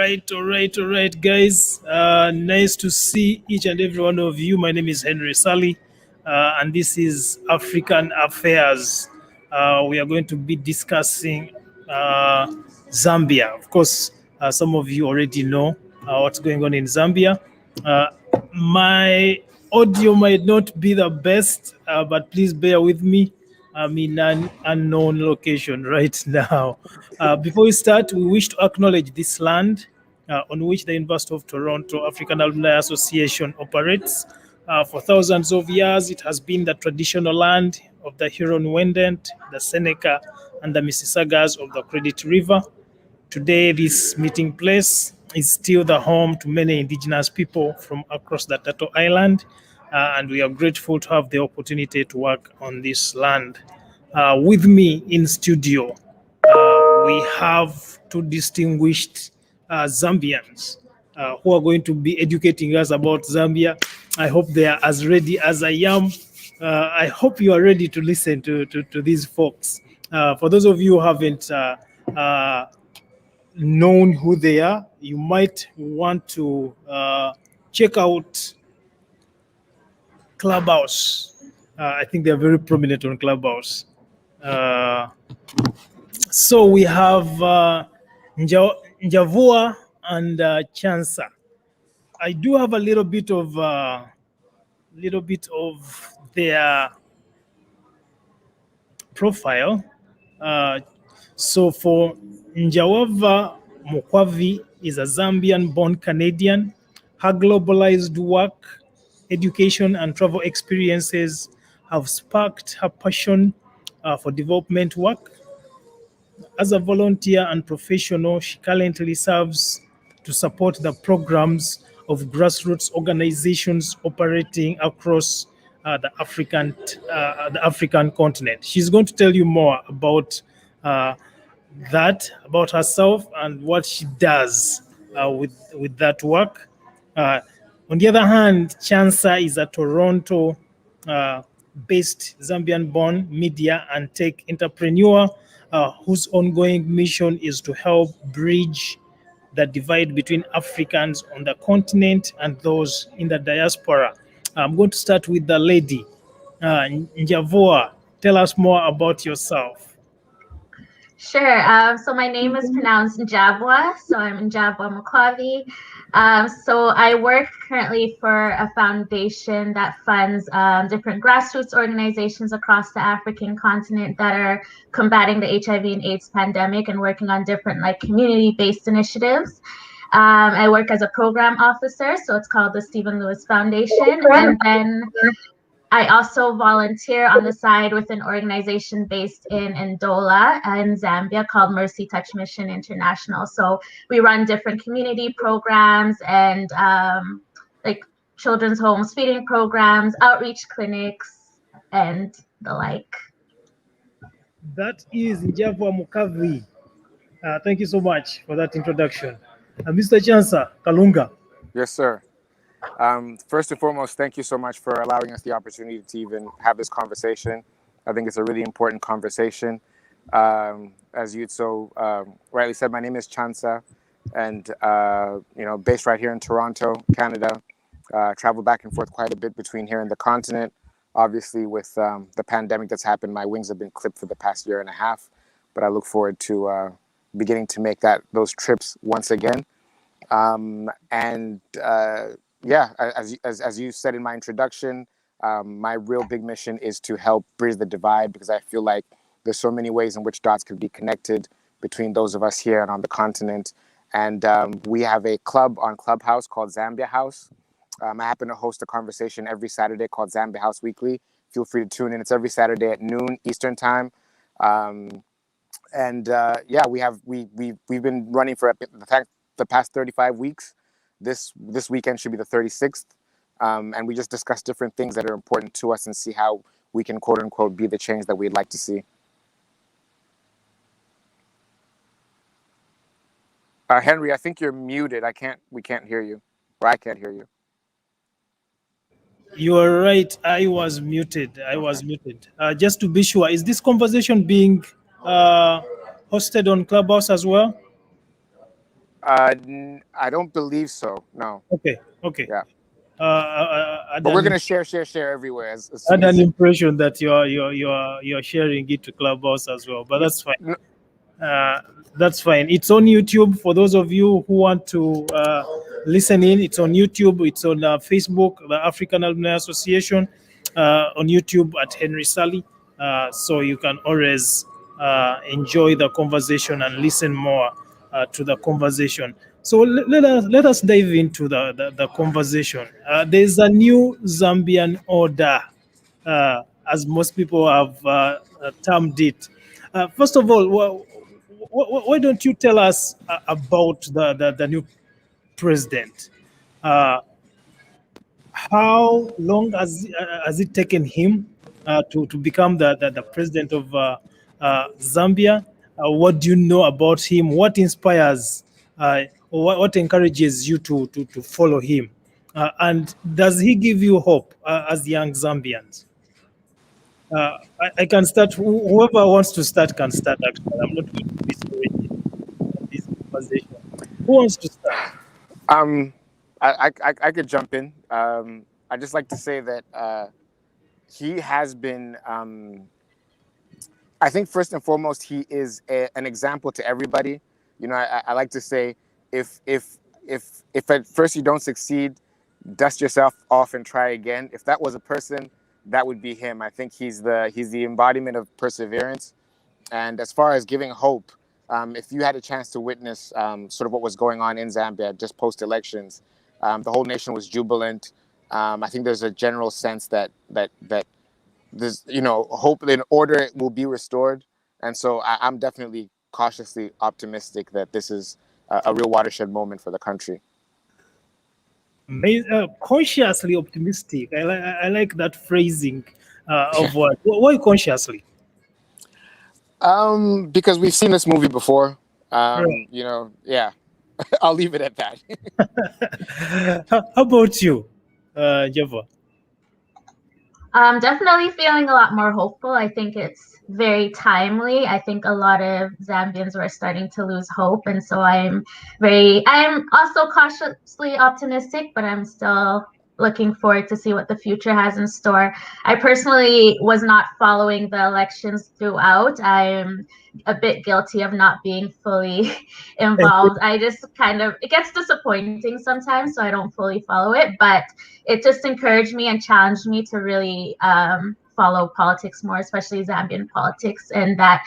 All right, guys. Nice to see each and every one of you. My name is Henry SSALI, and this is African Affairs. We are going to be discussing Zambia. Of course, some of you already know what's going on in Zambia. My audio might not be the best, but please bear with me. I'm in an unknown location right now. Before we start, we wish to acknowledge this land on which the University of Toronto African Alumni Association operates. For thousands of years, it has been the traditional land of the Huron-Wendat, the Seneca, and the Mississaugas of the Credit River. Today, this meeting place is still the home to many indigenous people from across the Turtle Island, and we are grateful to have the opportunity to work on this land. With me in studio, we have two distinguished Zambians who are going to be educating us about Zambia. I hope they are as ready as I am. I hope you are ready to listen to these folks. For those of you who haven't known who they are, you might want to check out Club House. I think they're very prominent on Club House. So we have Njavwa and Chansa. I do have a little bit of their profile. So for Njavwa, MUKWAVI is a Zambian-born Canadian. Her globalized work, education, and travel experiences have sparked her passion for development work. As a volunteer and professional, she currently serves to support the programs of grassroots organizations operating across the African continent. She's going to tell you more about about herself and what she does with that work. On the other hand, Chansa is a Toronto based Zambian-born media and tech entrepreneur whose ongoing mission is to help bridge the divide between Africans on the continent and those in the diaspora. I'm going to start with the lady. Njavwa, tell us more about yourself. Sure. So my name is pronounced Njavwa. So I'm Njavwa MUKWAVI. So I work currently for a foundation that funds different grassroots organizations across the African continent that are combating the HIV and AIDS pandemic and working on different community-based initiatives. I work as a program officer, so it's called the Stephen Lewis Foundation. And then I also volunteer on the side with an organization based in Ndola in Zambia called Mercy Touch Mission International. So we run different community programs and children's homes, feeding programs, outreach clinics, and the like. That is Njavwa MUKWAVI. Thank you so much for that introduction. Mr. Chansa, KALUNGA. Yes, sir. First and foremost, thank you so much for allowing us the opportunity to even have this conversation. I think it's a really important conversation. As you so rightly said, my name is Chansa, and based right here in Toronto, Canada. Travel back and forth quite a bit between here and the continent. Obviously, with the pandemic that's happened, my wings have been clipped for the past year and a half. But I look forward to beginning to make those trips once again. Yeah, as you said in my introduction, my real big mission is to help bridge the divide, because I feel like there's so many ways in which dots could be connected between those of us here and on the continent. And we have a club on Club House called Zambia House. I happen to host a conversation every Saturday called Zambia House Weekly. Feel free to tune in. It's every Saturday at noon Eastern time. Yeah, we've been running for the past 35 weeks. This weekend should be the 36th. And we just discuss different things that are important to us and see how we can, quote unquote, be the change that we'd like to see. Henry, I think you're muted. We can't hear you, or I can't hear you. You are right. I was muted. Just to be sure, is this conversation being hosted on Clubhouse as well? I don't believe so. No. Okay, okay. Yeah. I But we're gonna share everywhere as soon had as an impression that you're sharing it to Clubhouse as well, but that's fine. no, That's fine. It's on YouTube for those of you who want to listen in. It's on YouTube. It's on Facebook, the African Alumni Association, on YouTube at Henry SSALI. So you can always enjoy the conversation and listen more to the conversation. So let us dive into the conversation. There's a new Zambian order, as most people have termed it. First of all, why don't you tell us about the new president? Uh, how long has it taken him to become the president of Zambia? What do you know about him? What inspires, what encourages you to follow him? And does he give you hope as young Zambians? I can start. Whoever wants to start can start. Actually, I'm not going to discourage this conversation. Who wants to start? I could jump in. I just like to say that he has been. I think first and foremost, he is an example to everybody. You know, I like to say, if at first you don't succeed, dust yourself off and try again. If that was a person, that would be him. I think he's the embodiment of perseverance. And as far as giving hope, if you had a chance to witness sort of what was going on in Zambia just post-elections, the whole nation was jubilant. I think there's a general sense that there's, you know, hope that order will be restored. And so I'm definitely cautiously optimistic that this is a real watershed moment for the country. Consciously optimistic. I like that phrasing of what. Why consciously? Because we've seen this movie before. Right. You know, yeah. I'll leave it at that. How about you, Njavwa? Definitely feeling a lot more hopeful. I think it's very timely. I think a lot of Zambians were starting to lose hope, and so I'm also cautiously optimistic, but I'm still looking forward to see what the future has in store. I personally was not following the elections throughout. I'm a bit guilty of not being fully involved. I just it gets disappointing sometimes, so I don't fully follow it, but it just encouraged me and challenged me to really follow politics more, especially Zambian politics, and that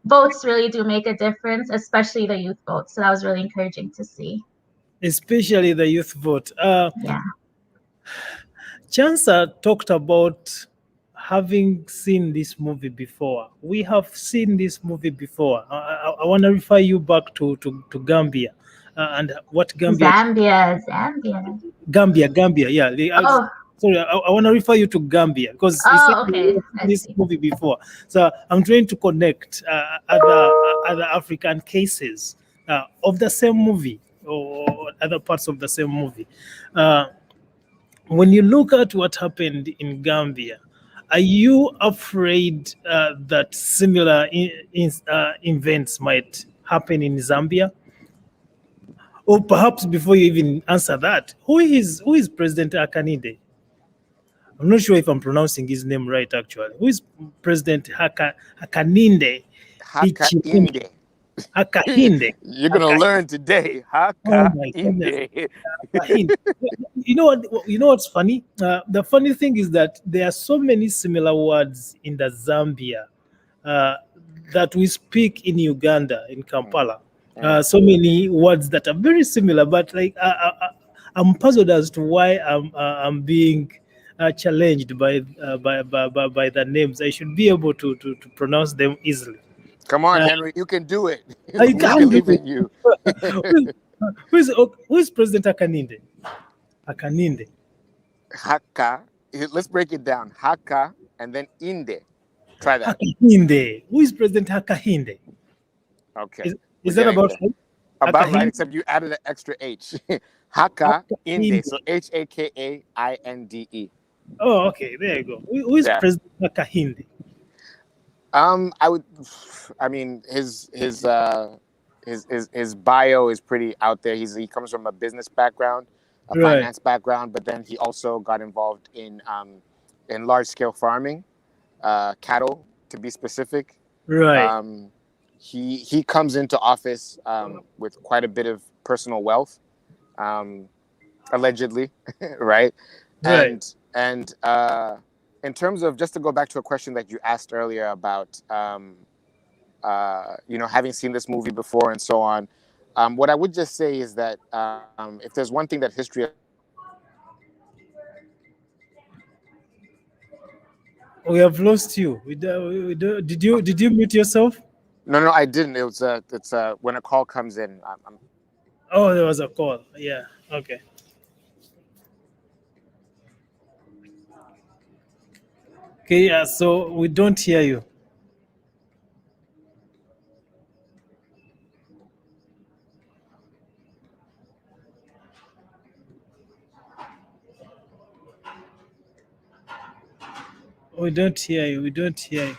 votes really do make a difference, especially the youth vote. So that was really encouraging to see. Especially the youth vote. Yeah. Chansa talked about having seen this movie before. We have seen this movie before. I want to refer you back to Gambia and what Gambia. Gambia. Yeah. Sorry, I want to refer you to Gambia because okay. This movie before. So I'm trying to connect other African cases of the same movie or other parts of the same movie. When you look at what happened in Gambia, are you afraid that similar events might happen in Zambia? Or perhaps before you even answer that, who is President Hakainde? I'm not sure if I'm pronouncing his name right, actually. Who is President Hakainde Hichilema? Hakainde. You're going to learn today. Hakainde. You know what's funny? The funny thing is that there are so many similar words in the Zambia that we speak in Uganda, in Kampala. So many words that are very similar, but like I'm puzzled as to why I'm being challenged by the names. I should be able to pronounce them easily. Come on, Henry, you can do it. I can believe in you. Who is President Hakainde? Hakainde. Haka. Let's break it down. Haka and then Inde. Try that. Hakainde. Who is President Hakainde? Okay. Is that about right? About right, except you added an extra H. Hakainde. So Hakainde. Oh, okay. There you go. Who is President Hakainde? I mean, his his bio is pretty out there. He comes from a business background, a Right. finance background, but then he also got involved in large scale farming, cattle to be specific. Right. He comes into office with quite a bit of personal wealth, allegedly, right? Right. And in terms of, just to go back to a question that you asked earlier about having seen this movie before and so on, what I would just say is that if there's one thing that history has taught us, We have lost you. Did you mute yourself? no, I didn't. It's when a call comes in. Oh, there was a call. Yeah. Okay. Okay. Yeah. So we don't hear you. We don't hear you. We don't hear you.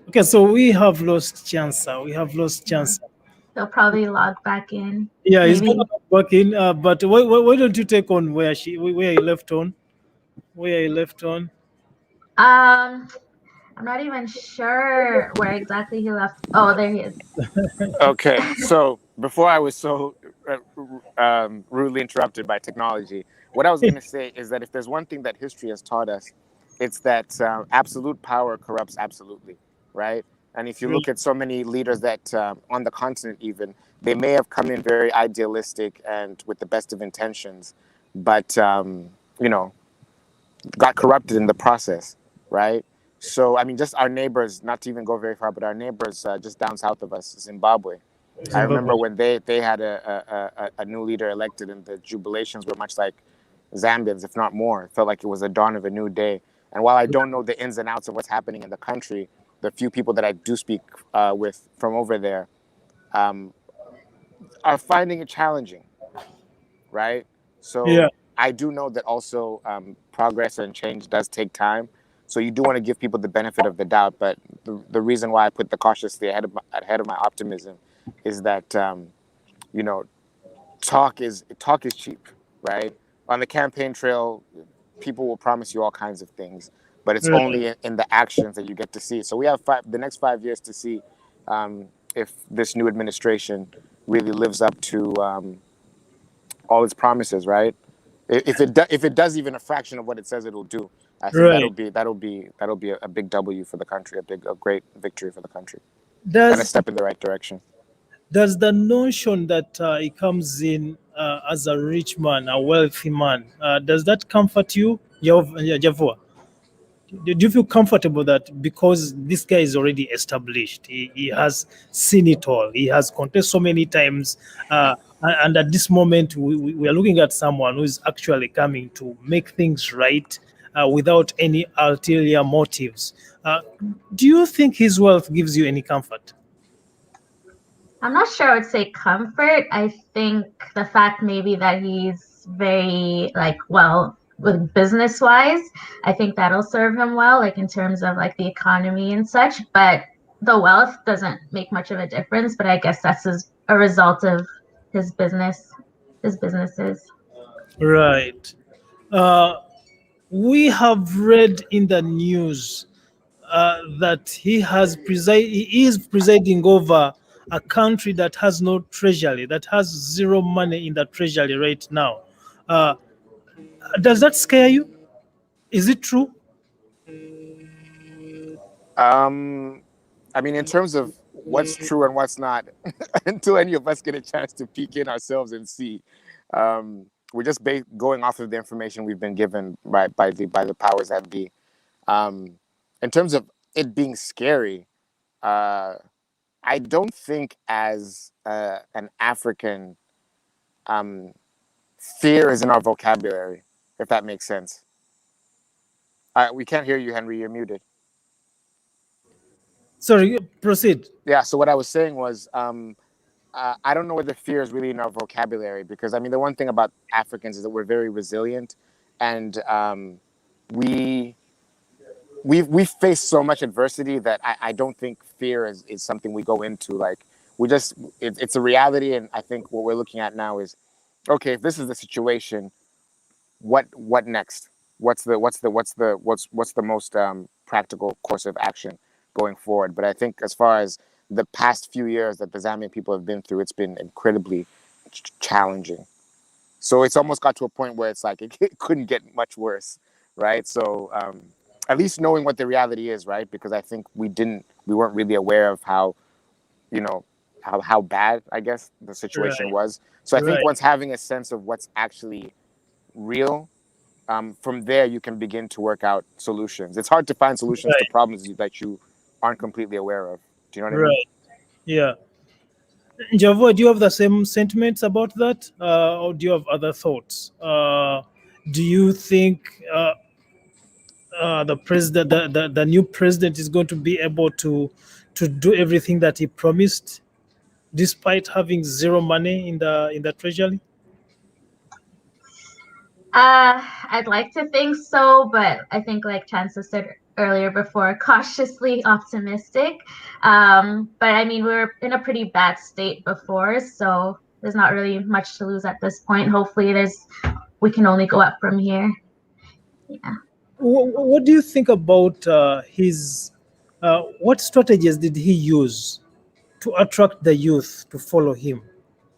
Okay. So we have lost Chansa. We have lost Chansa. He'll probably log back in. Yeah, he's gonna Maybe. work in. But why don't you take on where he left on? Where he left on? I'm not even sure where exactly he left. Oh, there he is. Okay, so before I was so rudely interrupted by technology, what I was going to say is that if there's one thing that history has taught us, it's that absolute power corrupts absolutely, right? And if you look at so many leaders that on the continent, even, they may have come in very idealistic and with the best of intentions, but got corrupted in the process, right? So, I mean, just our neighbors, not to even go very far, but our neighbors just down south of us, Zimbabwe. I remember when they had a new leader elected, and the jubilations were much like Zambians, if not more. It felt like it was the dawn of a new day. And while I don't know the ins and outs of what's happening in the country, the few people that I do speak with from over there are finding it challenging, right? So Yeah. I do know that also progress and change does take time. So you do want to give people the benefit of the doubt. But the reason why I put the cautiously ahead of my optimism is that talk is cheap, right? On the campaign trail, people will promise you all kinds of things, but it's Right. only in the actions that you get to see. So we have the next 5 years to see if this new administration really lives up to all its promises, right? If it does even a fraction of what it says it'll do, I think Right. that'll be a big W for the country, a great victory for the country, and a Does step in the right direction. does the notion that he comes in as a rich man, a wealthy man, does that comfort you, Njavwa? Do you feel comfortable that because this guy is already established, he has seen it all, he has contested so many times, and at this moment we are looking at someone who is actually coming to make things right without any ulterior motives? Do you think his wealth gives you any comfort? I'm not sure I would say comfort. I think the fact maybe that he's very well with business wise, I think that'll serve him well, like in terms of like the economy and such. But the wealth doesn't make much of a difference. But I guess that's a result of his businesses. Right. Uh, we have read in the news that he is presiding over a country that has no treasury, that has zero money in the treasury right now. Uh, does that scare you? Is it true? Um, I mean, in terms of what's true and what's not, until any of us get a chance to peek in ourselves and see, we're just going off of the information we've been given by the powers that be. In terms of it being scary, uh, I don't think as an African, um, fear is in our vocabulary, if that makes sense. We can't hear you, Henry. You're muted. Sorry, proceed. Yeah. So what I was saying was, I don't know whether fear is really in our vocabulary, because I mean the one thing about Africans is that we're very resilient, and we we've faced so much adversity that I don't think fear is something we go into. Like, it's a reality, and I think what we're looking at now is, okay, if this is the situation, what next? What's the most practical course of action going forward? But I think as far as the past few years that the Zambian people have been through, it's been incredibly challenging. So it's almost got to a point where it's like it couldn't get much worse, right? So at least knowing what the reality is, right? Because I think we weren't really aware of how, you know, how bad, I guess, the situation was. So I think once having a sense of what's actually real, from there you can begin to work out solutions. It's hard to find solutions to problems that you aren't completely aware of. Do you know what I mean? Yeah. Njavwa, do you have the same sentiments about that, or do you have other thoughts? Do you think the new president is going to be able to do everything that he promised, despite having zero money in the treasury? I'd like to think so, but I think, like Chansa said earlier before, cautiously optimistic. But I mean, we were in a pretty bad state before, so there's not really much to lose at this point. Hopefully we can only go up from here. Yeah. What do you think about what strategies did he use to attract the youth to follow him?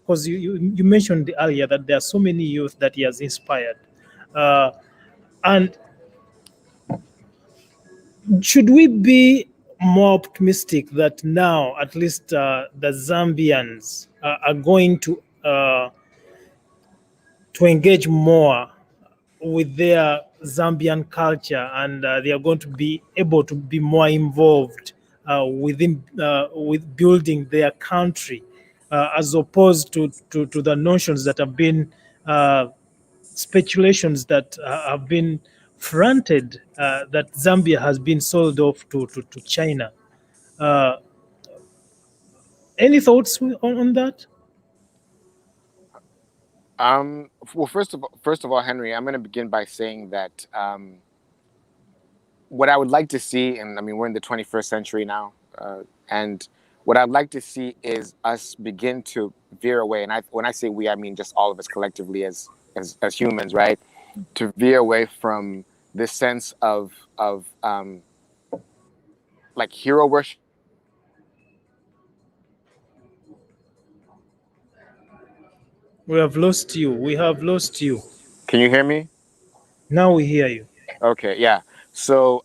Because you mentioned earlier that there are so many youth that he has inspired. And should we be more optimistic that now at least the Zambians are going to engage more with their Zambian culture, and they are going to be able to be more involved with building their country, as opposed to the notions that have been speculations that have been fronted, that Zambia has been sold off to China. Any thoughts on that? Well, first of all, Henry, I'm going to begin by saying that what I would like to see, and I mean, we're in the 21st century now, and what I'd like to see is us begin to veer away. And when I say we, I mean just all of us collectively as humans, right? To veer away from this sense of like hero worship. We have lost you. We have lost you. Can you hear me? Now we hear you. Okay, yeah. So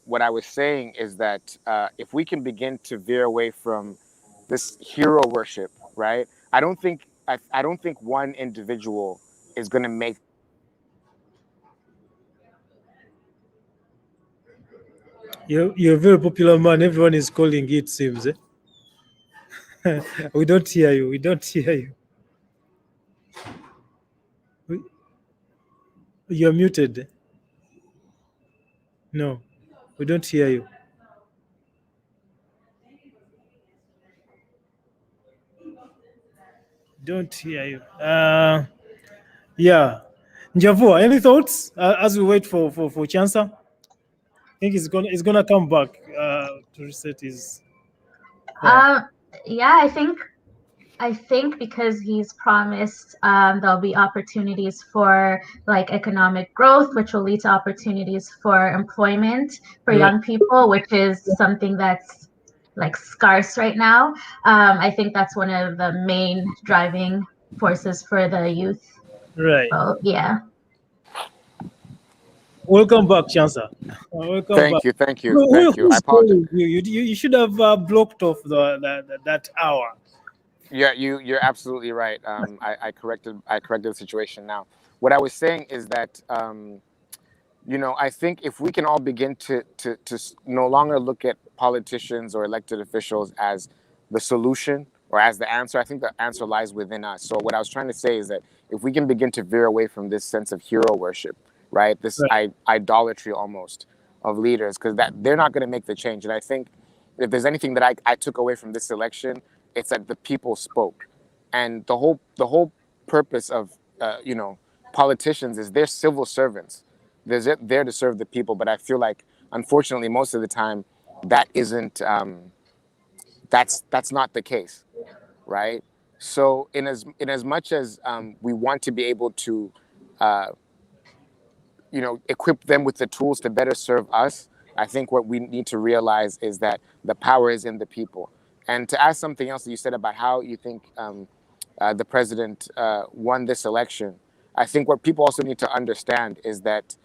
what I was saying is that if we can begin to veer away from this hero worship, right? I don't think one individual is going to make. You're a very popular man. Everyone is calling it, seems. We don't hear you. We don't hear you. You're muted. No, we don't hear you. Don't hear you. Yeah. Njavwa, any thoughts as we wait for Chansa? I think it's gonna come back to reset his. Yeah, I think because he's promised there'll be opportunities for like economic growth, which will lead to opportunities for employment for young people, which is something that's like scarce right now. I think that's one of the main driving forces for the youth. Right. So, yeah. Welcome back, Chansa. Welcome Thank back. Thank you. I apologize. You should have blocked off that hour. Yeah, you're absolutely right. I corrected the situation now. What I was saying is that I think if we can all begin to no longer look at politicians or elected officials as the solution or as the answer, I think the answer lies within us. So what I was trying to say is that if we can begin to veer away from this sense of hero worship, right, this idolatry almost of leaders, because that they're not going to make the change. And I think if there's anything that I took away from this election, it's that the people spoke, and the whole purpose of politicians is they're civil servants. They're there to serve the people. But I feel like unfortunately, most of the time, that isn't that's not the case, right? So in as much as we want to be able to equip them with the tools to better serve us, I think what we need to realize is that the power is in the people. And to ask something else that you said about how you think the president won this election, I think what people also need to understand is that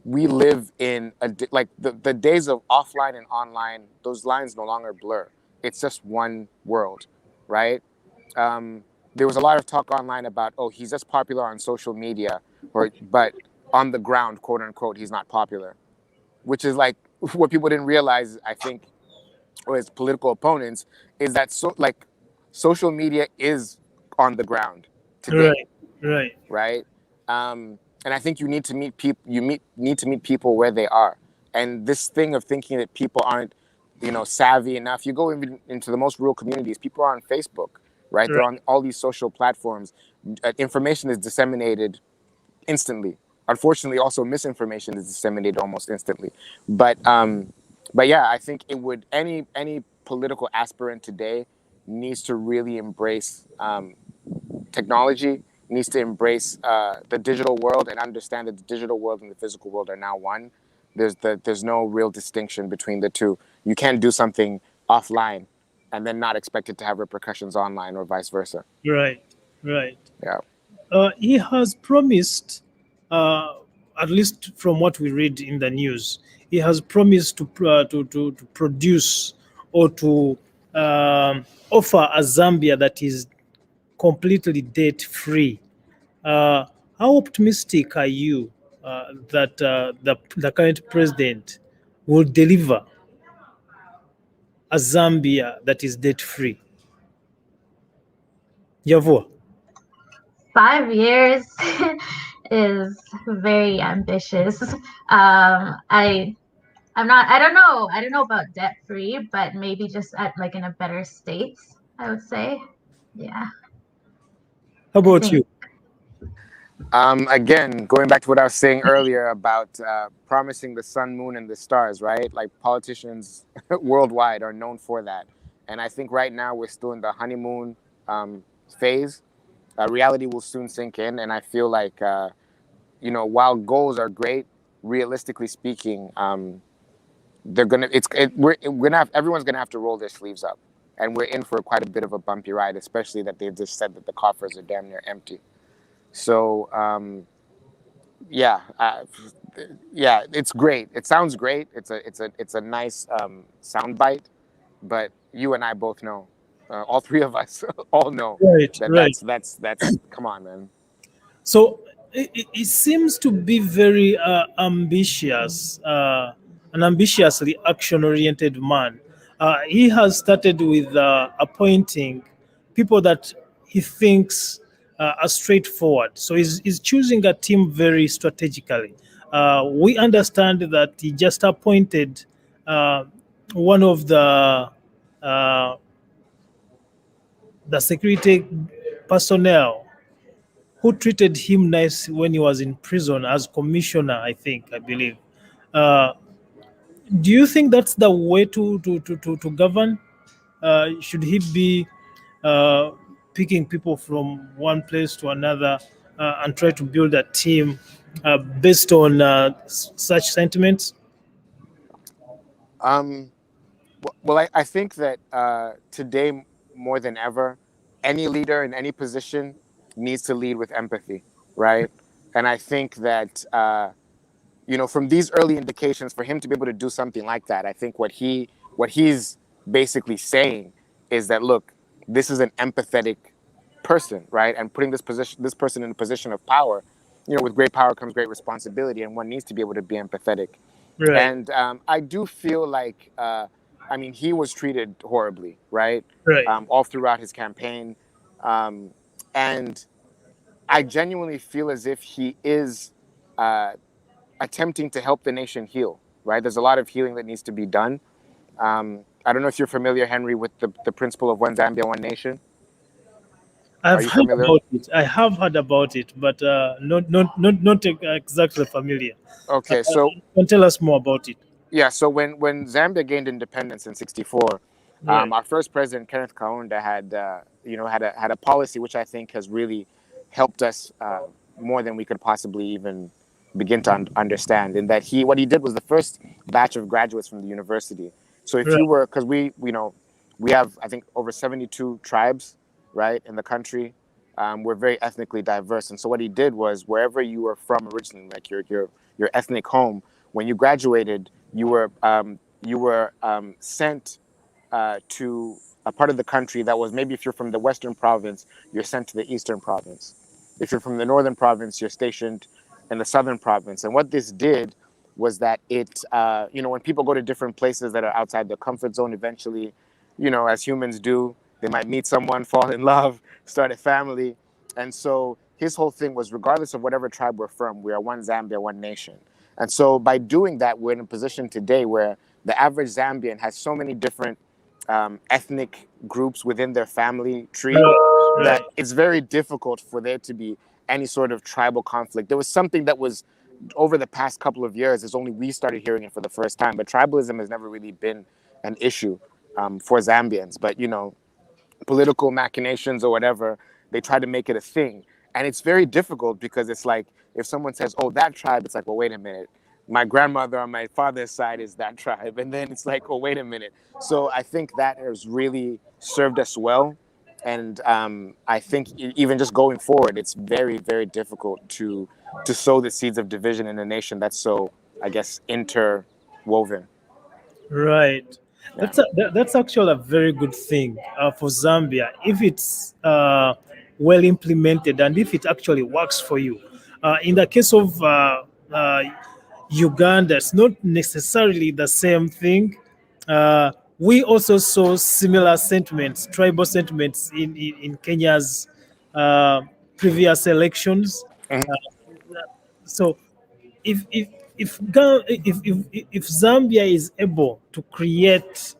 we live in like the days of offline and online, those lines no longer blur. It's just one world, right? There was a lot of talk online about, oh, he's just popular on social media, but on the ground, quote unquote, he's not popular, which is like what people didn't realize, I think, or his political opponents, is that social media is on the ground today, right? And I think you need to meet people. Need to meet people where they are. And this thing of thinking that people aren't, savvy enough. You go into the most rural communities. People are on Facebook, right? They're on all these social platforms. Information is disseminated instantly. Unfortunately, also misinformation is disseminated almost instantly. But yeah, I think it would any political aspirant today needs to really embrace technology, needs to embrace the digital world and understand that the digital world and the physical world are now one. There's no real distinction between the two. You can't do something offline and then not expect it to have repercussions online, or vice versa. Right. Yeah. He has promised, at least from what we read in the news, he has promised to produce or to offer a Zambia that is completely debt-free. How optimistic are you that the current president will deliver a Zambia that is debt-free? Njavwa? 5 years is very ambitious. I don't know about debt free, but maybe just at like in a better state, I would say. Yeah. How about you? Again, going back to what I was saying earlier about promising the sun, moon, and the stars, right? Like politicians worldwide are known for that. And I think right now we're still in the honeymoon phase. Reality will soon sink in. And I feel like, while goals are great, realistically speaking, everyone's gonna have to roll their sleeves up. And we're in for quite a bit of a bumpy ride, especially that they've just said that the coffers are damn near empty. So yeah, it's great. It sounds great. It's a nice sound bite, but you and I both know, all three of us all know that's come on, man. So it seems to be very ambitious, an ambitiously action-oriented man. He has started with appointing people that he thinks are straightforward. So he's choosing a team very strategically. We understand that he just appointed one of the security personnel who treated him nice when he was in prison as commissioner, I believe. Uh, do you think that's the way to govern? Should he be uh, picking people from one place to another and try to build a team based on such sentiments? Well, I think that today more than ever, any leader in any position needs to lead with empathy, right? And I think that from these early indications, for him to be able to do something like that, I think what he's basically saying is that, look, this is an empathetic person, right? And putting this person in a position of power, with great power comes great responsibility, and one needs to be able to be empathetic. Right. And I do feel like, he was treated horribly, right? Right. All throughout his campaign. And I genuinely feel as if he is attempting to help the nation heal, right? There's a lot of healing that needs to be done. I don't know if you're familiar, Henry, with the principle of one Zambia, one nation. Are I've you heard familiar? about it. I have heard about it, but not exactly familiar. Okay, so Can tell us more about it. yeah, so when Zambia gained independence in '64, Right. our first president Kenneth Kaunda had had a policy which I think has really helped us more than we could possibly even begin to understand. In that what he did was the first batch of graduates from the university. So if you Right. were, because we have I think over 72 tribes, right, in the country. We're very ethnically diverse, and so what he did was wherever you were from originally, like your ethnic home, when you graduated, you were sent to a part of the country that was, maybe if you're from the western province, you're sent to the eastern province. If you're from the northern province, you're stationed in the southern province. And what this did was that when people go to different places that are outside their comfort zone, eventually, as humans do, they might meet someone, fall in love, start a family. And so his whole thing was, regardless of whatever tribe we're from, we are one Zambia, one nation. And so by doing that, we're in a position today where the average Zambian has so many different ethnic groups within their family tree Right. that Right. it's very difficult for there to be any sort of tribal conflict. There was something that was, over the past couple of years, it's only we started hearing it for the first time, but tribalism has never really been an issue for Zambians. But, political machinations or whatever, they try to make it a thing. And it's very difficult because it's like, if someone says, oh, that tribe, it's like, well, wait a minute. My grandmother on my father's side is that tribe. And then it's like, oh, wait a minute. So I think that has really served us well. And I think even just going forward, it's very, very difficult to sow the seeds of division in a nation that's so, I guess, interwoven. Right. Yeah. That's actually a very good thing for Zambia if it's well implemented and if it actually works for you. In the case of Uganda, it's not necessarily the same thing. We also saw similar sentiments, tribal sentiments in Kenya's uh, previous elections. Mhm. So if if if Zambia is able to create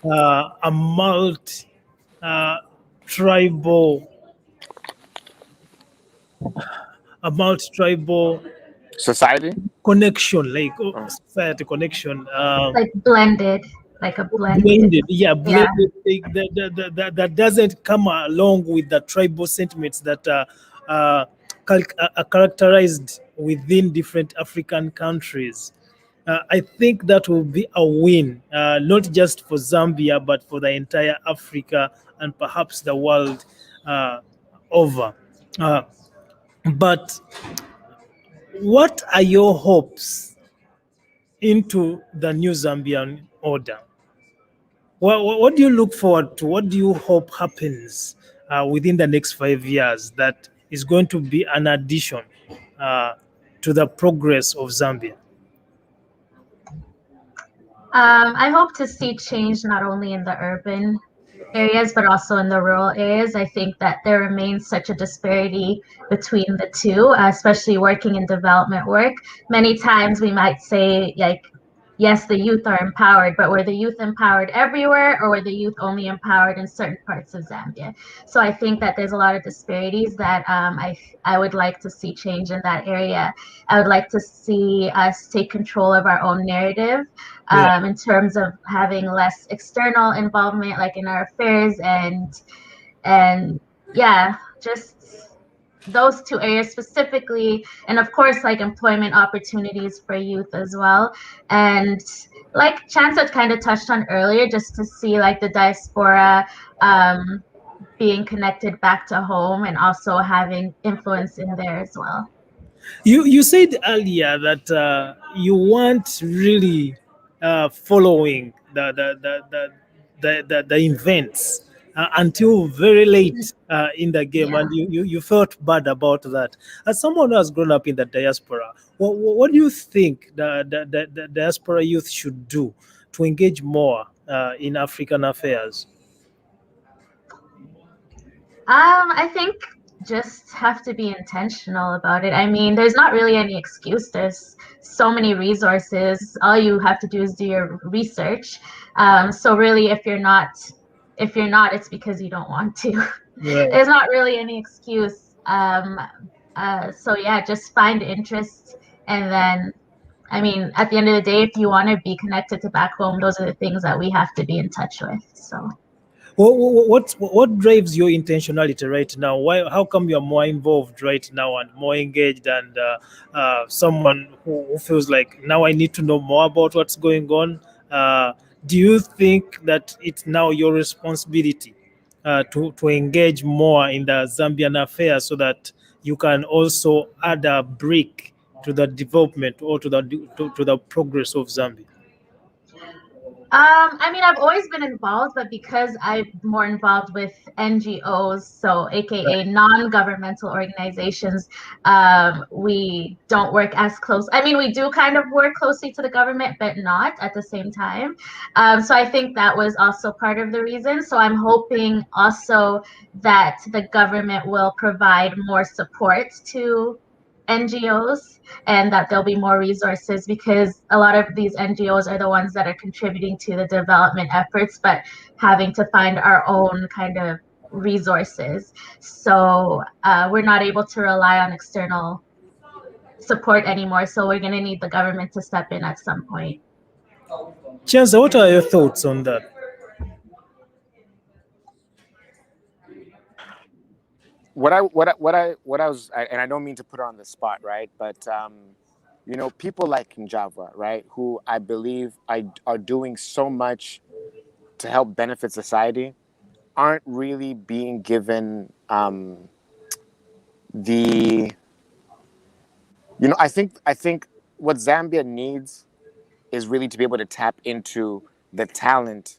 a multi uh, tribal tribal Society? connection, like Oh. society connection, Like blended, like a blended. blended, yeah, Yeah. blended, that doesn't come along with the tribal sentiments that are characterized within different African countries. I think that will be a win, not just for Zambia, but for the entire Africa and perhaps the world over. Uh, but what are your hopes into the new Zambian order? What do you look forward to? What do you hope happens within the next 5 years that is going to be an addition uh, to the progress of Zambia? I hope to see change not only in the urban areas, but also in the rural areas. I think that there remains such a disparity between the two, especially working in development work. Many times we might say, like, yes, the youth are empowered, but were the youth empowered everywhere, or were the youth only empowered in certain parts of Zambia? So I think that there's a lot of disparities that I would like to see change in that area. I would like to see us take control of our own narrative Yeah. in terms of having less external involvement, like in our affairs, and yeah, just those two areas specifically, and of course like employment opportunities for youth as well. And like Chansa kind of touched on earlier, just to see like the diaspora being connected back to home and also having influence in there as well. You said earlier that you weren't really following the events until very late in the game, Yeah. and you felt bad about that. As someone who has grown up in the diaspora, what do you think the diaspora youth should do to engage more in African affairs? I think just have to be intentional about it. I mean, there's not really any excuse. There's so many resources. All you have to do is do your research. So really, if you're not, it's because you don't want to. There's not really any excuse. So yeah, just find interest, and then, I mean, at the end of the day, if you want to be connected to back home, those are the things that we have to be in touch with. So. What drives your intentionality right now? Why? How come you're more involved right now and more engaged, and someone who feels like now I need to know more about what's going on? Do you think that it's now your responsibility to engage more in the Zambian affairs so that you can also add a brick to the development or to the progress of Zambia? I mean, I've always been involved, but because I'm more involved with NGOs, so AKA non-governmental organizations, we don't work as close. I mean, we do kind of work closely to the government, but not at the same time. So I think that was also part of the reason. So I'm hoping also that the government will provide more support to NGOs, and that there'll be more resources, because a lot of these NGOs are the ones that are contributing to the development efforts, but having to find our own kind of resources. So we're not able to rely on external support anymore. So we're going to need the government to step in at some point. Chansa, what are your thoughts on that? What I was, and I don't mean to put her on the spot, right? But you know, people like Njavwa, right, who I believe are doing so much to help benefit society, aren't really being given the, you know, I think what Zambia needs is really to be able to tap into the talent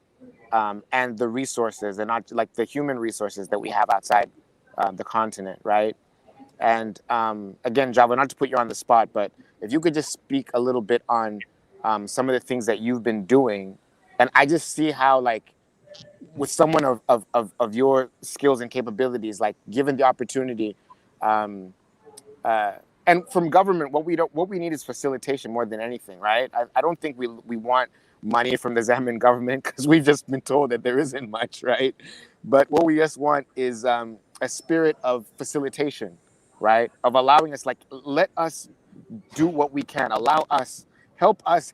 and the resources, and not like the human resources that we have outside the continent, right? And again, Java, not to put you on the spot, but if you could just speak a little bit on some of the things that you've been doing, and I just see how, like, with someone of your skills and capabilities, like, given the opportunity, um, and from government, what we need is facilitation more than anything, right? I don't think we want money from the Zambian government, because we've just been told that there isn't much, right? But what we just want is a spirit of facilitation, right? Of allowing us, like, let us do what we can, help us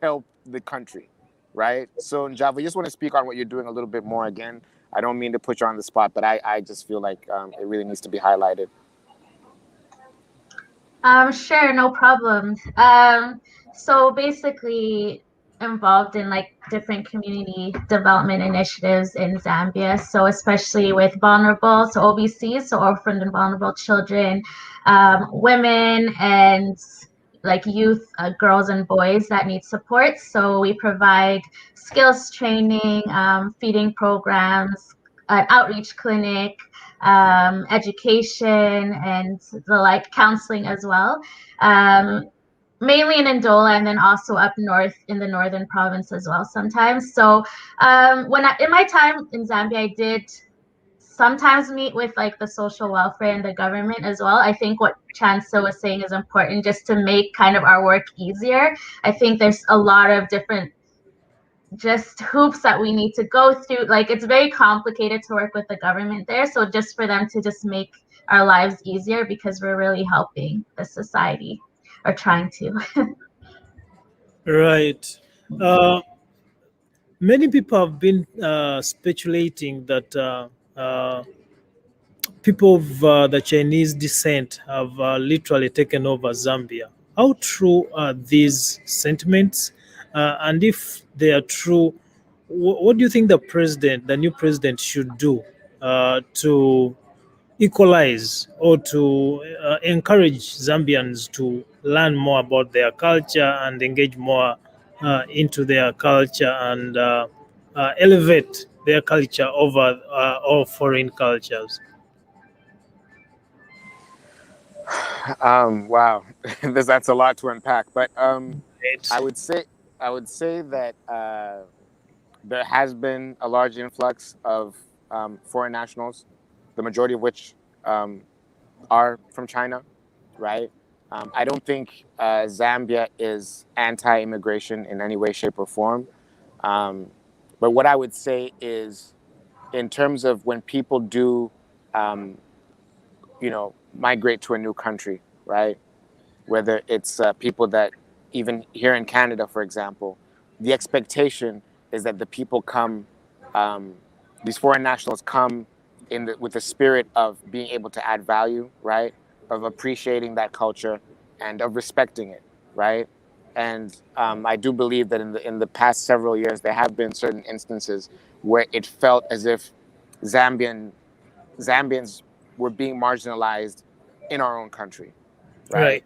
help the country, right? So in Java, I just want to speak on what you're doing a little bit more. Again, I don't mean to put you on the spot, but I just feel like it really needs to be highlighted. Sure, no problem. So basically involved in like different community development initiatives in Zambia. So especially with vulnerable, so OBCs, so orphaned and vulnerable children, women, and like youth, girls and boys that need support. So we provide skills training, feeding programs, an outreach clinic, education, and the like, counseling as well. Mainly in Ndola, and then also up north in the northern province as well sometimes. So in my time in Zambia, I did sometimes meet with like the social welfare and the government as well. I think what Chansa was saying is important, just to make kind of our work easier. I think there's a lot of different just hoops that we need to go through. Like, it's very complicated to work with the government there. So just for them to just make our lives easier, because we're really helping the society, or trying to. Right. Uh, Many people have been speculating that people of the Chinese descent have literally taken over Zambia. How true are these sentiments? And if they are true, what do you think the new president, should do to equalize or to encourage Zambians to learn more about their culture and engage more into their culture, and elevate their culture over all foreign cultures? Wow, that's a lot to unpack. But Right. I would say that there has been a large influx of foreign nationals, the majority of which are from China, right? I don't think Zambia is anti-immigration in any way, shape, or form. But what I would say is, in terms of when people do migrate to a new country, right? Whether it's people that, even here in Canada, for example, the expectation is that the people come, these foreign nationals come with the spirit of being able to add value, right? Of appreciating that culture and of respecting it, right? And I do believe that in the past several years, there have been certain instances where it felt as if Zambians were being marginalized in our own country, right?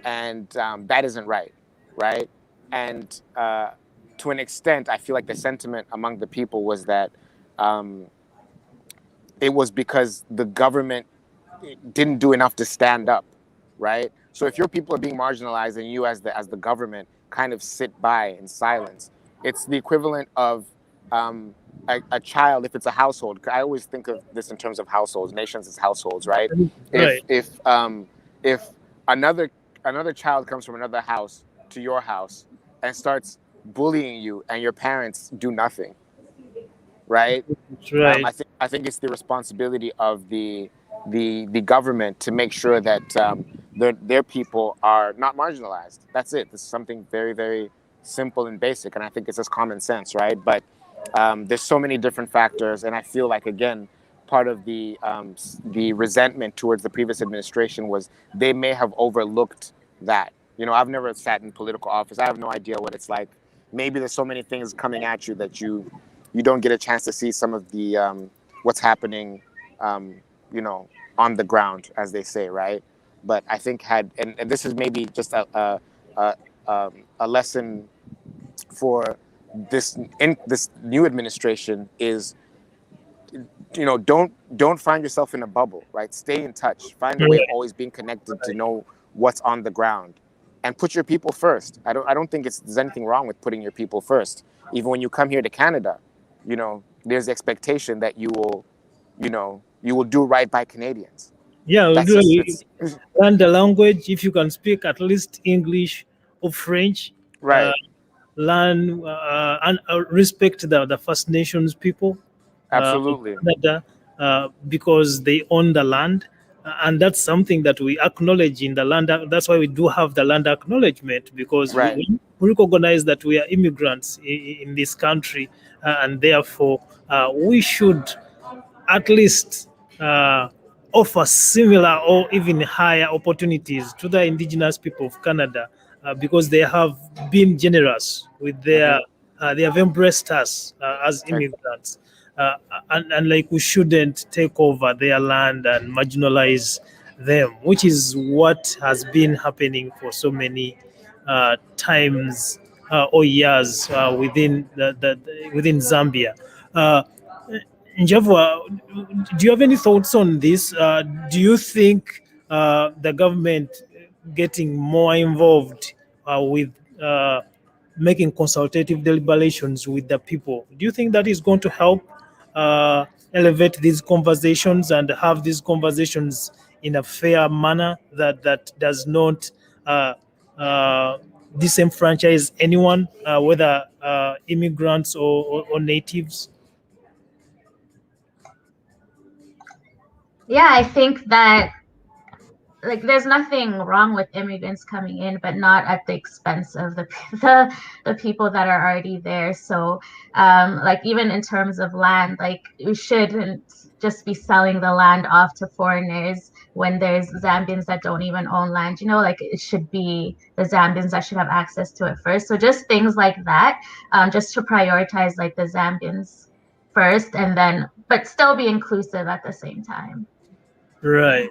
And that isn't right, right? And to an extent, I feel like the sentiment among the people was that it was because the government didn't do enough to stand up, right? So if your people are being marginalized and you as the government kind of sit by in silence, it's the equivalent of a child, if it's a household. I always think of this in terms of households, nations as households, right? If another child comes from another house to your house and starts bullying you, and your parents do nothing, right? I think it's the responsibility of the government to make sure that their people are not marginalized. That's it. This is something very, very simple and basic, and I think it's just common sense, right? But there's so many different factors, and I feel like, again, part of the resentment towards the previous administration was they may have overlooked that. I've never sat in political office. I have no idea what it's like. Maybe there's so many things coming at you that you don't get a chance to see some of the what's happening, on the ground, as they say, right? But I think and this is maybe just a lesson for this new administration is, don't find yourself in a bubble, right? Stay in touch. Find a way of always being connected to know what's on the ground, and put your people first. I don't think there's anything wrong with putting your people first. Even when you come here to Canada, there's the expectation that you will do right by Canadians. Yeah, learn the language. If you can speak at least English or French, right? Learn and respect the First Nations people. Absolutely. Canada, because they own the land, and that's something that we acknowledge in the land. That's why we do have the land acknowledgement, because we recognize that we are immigrants in this country, and therefore we should at least offer similar or even higher opportunities to the indigenous people of Canada, because they have been generous with their they have embraced us as immigrants, and like we shouldn't take over their land and marginalize them, which is what has been happening for so many times or years within within Zambia. Njavwa, do you have any thoughts on this? Do you think the government getting more involved with making consultative deliberations with the people, do you think that is going to help elevate these conversations and have these conversations in a fair manner that does not disenfranchise anyone, whether immigrants or natives? Yeah, I think that there's nothing wrong with immigrants coming in, but not at the expense of the people that are already there. So even in terms of land, we shouldn't just be selling the land off to foreigners when there's Zambians that don't even own land. It should be the Zambians that should have access to it first. So just things like that, just to prioritize the Zambians first, and then but still be inclusive at the same time. Right.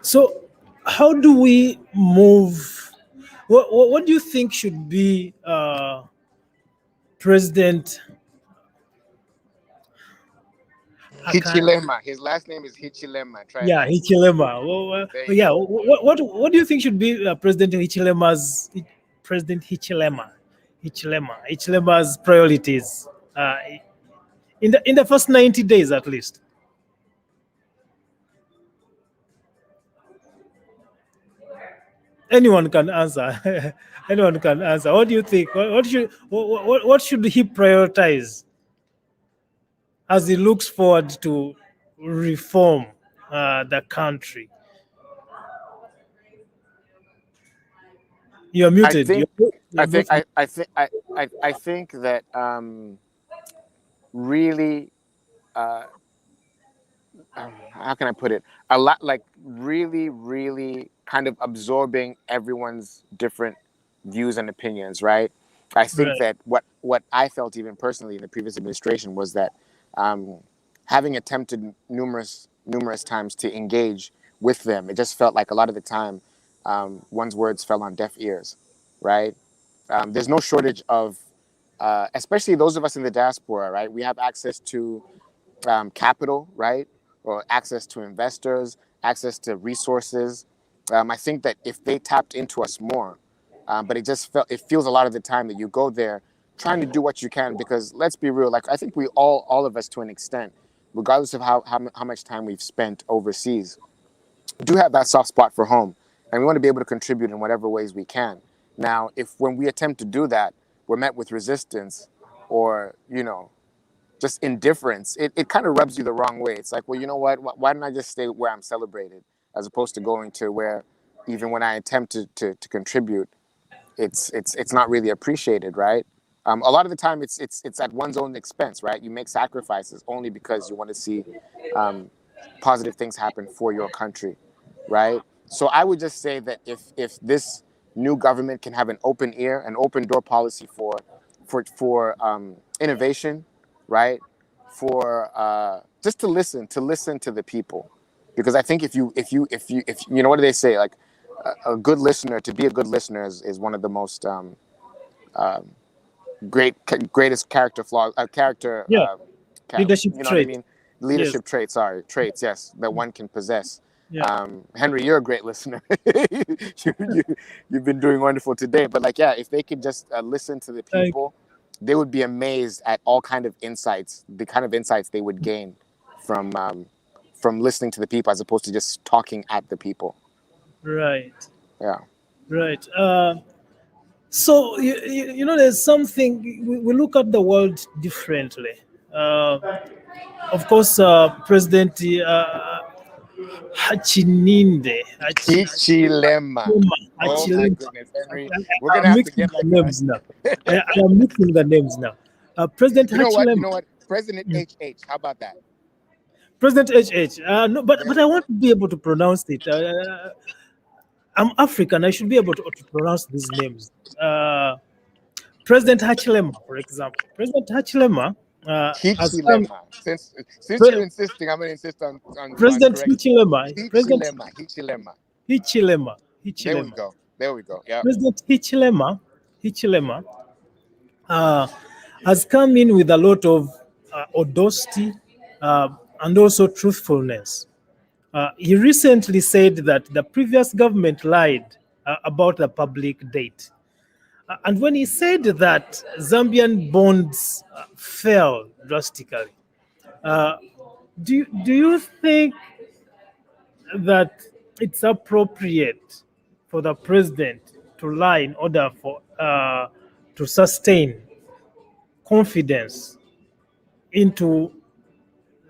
So how do we move? What do you think should be President Hichilema? His last name is Hichilema. Hichilema. What do you think should be President Hichilema's priorities in the first 90 days at least? Anyone can answer. Anyone can answer. What do you think? What should he prioritize as he looks forward to reform the country? You're muted. I think that really, how can I put it? A lot, like really kind of absorbing everyone's different views and opinions, right? I think that what I felt even personally in the previous administration was that having attempted numerous times to engage with them, it just felt like a lot of the time one's words fell on deaf ears, right? There's no shortage of, especially those of us in the diaspora, right? We have access to capital, right? Or access to investors, access to resources. I think that if they tapped into us more, but it feels a lot of the time that you go there trying to do what you can, because let's be real, like I think we all of us to an extent, regardless of how much time we've spent overseas, do have that soft spot for home, and we want to be able to contribute in whatever ways we can. Now, if when we attempt to do that, we're met with resistance or, just indifference, it kind of rubs you the wrong way. It's like, well, you know what? Why don't I just stay where I'm celebrated, as opposed to going to where even when I attempt to contribute, it's not really appreciated, right? A lot of the time, it's at one's own expense, right? You make sacrifices only because you want to see positive things happen for your country, right? So I would just say that if this new government can have an open ear, an open door policy for innovation, right? For just to listen to the people, because I think if you what do they say, like a good listener, to be a good listener is one of the most greatest character flaws, leadership you know trait. what I mean? Leadership traits, yes, that one can possess. Henry, you're a great listener. You've been doing wonderful today. But if they could just listen to the people, they would be amazed at all kind of insights, the kind of insights they would gain from listening to the people, as opposed to just talking at the people. Right. Yeah. Right. So there's something, we look at the world differently. Of course, President Hichilema. Oh my goodness, Henry. We're gonna have to get like names now. I'm mixing the names now. President Hichilema. You know what? President HH. How about that? President HH. No, but I want to be able to pronounce it. I'm African. I should be able to pronounce these names. President Hichilema, for example. President Hichilema. Hichilema. Since you're insisting, I'm going to insist on President Hichilema. Hichilema. There we go. Yeah. President Hichilema has come in with a lot of audacity and also truthfulness. He recently said that the previous government lied about the public debt. And when he said that Zambian bonds fell drastically, do you think that it's appropriate for the president to lie in order for to sustain confidence into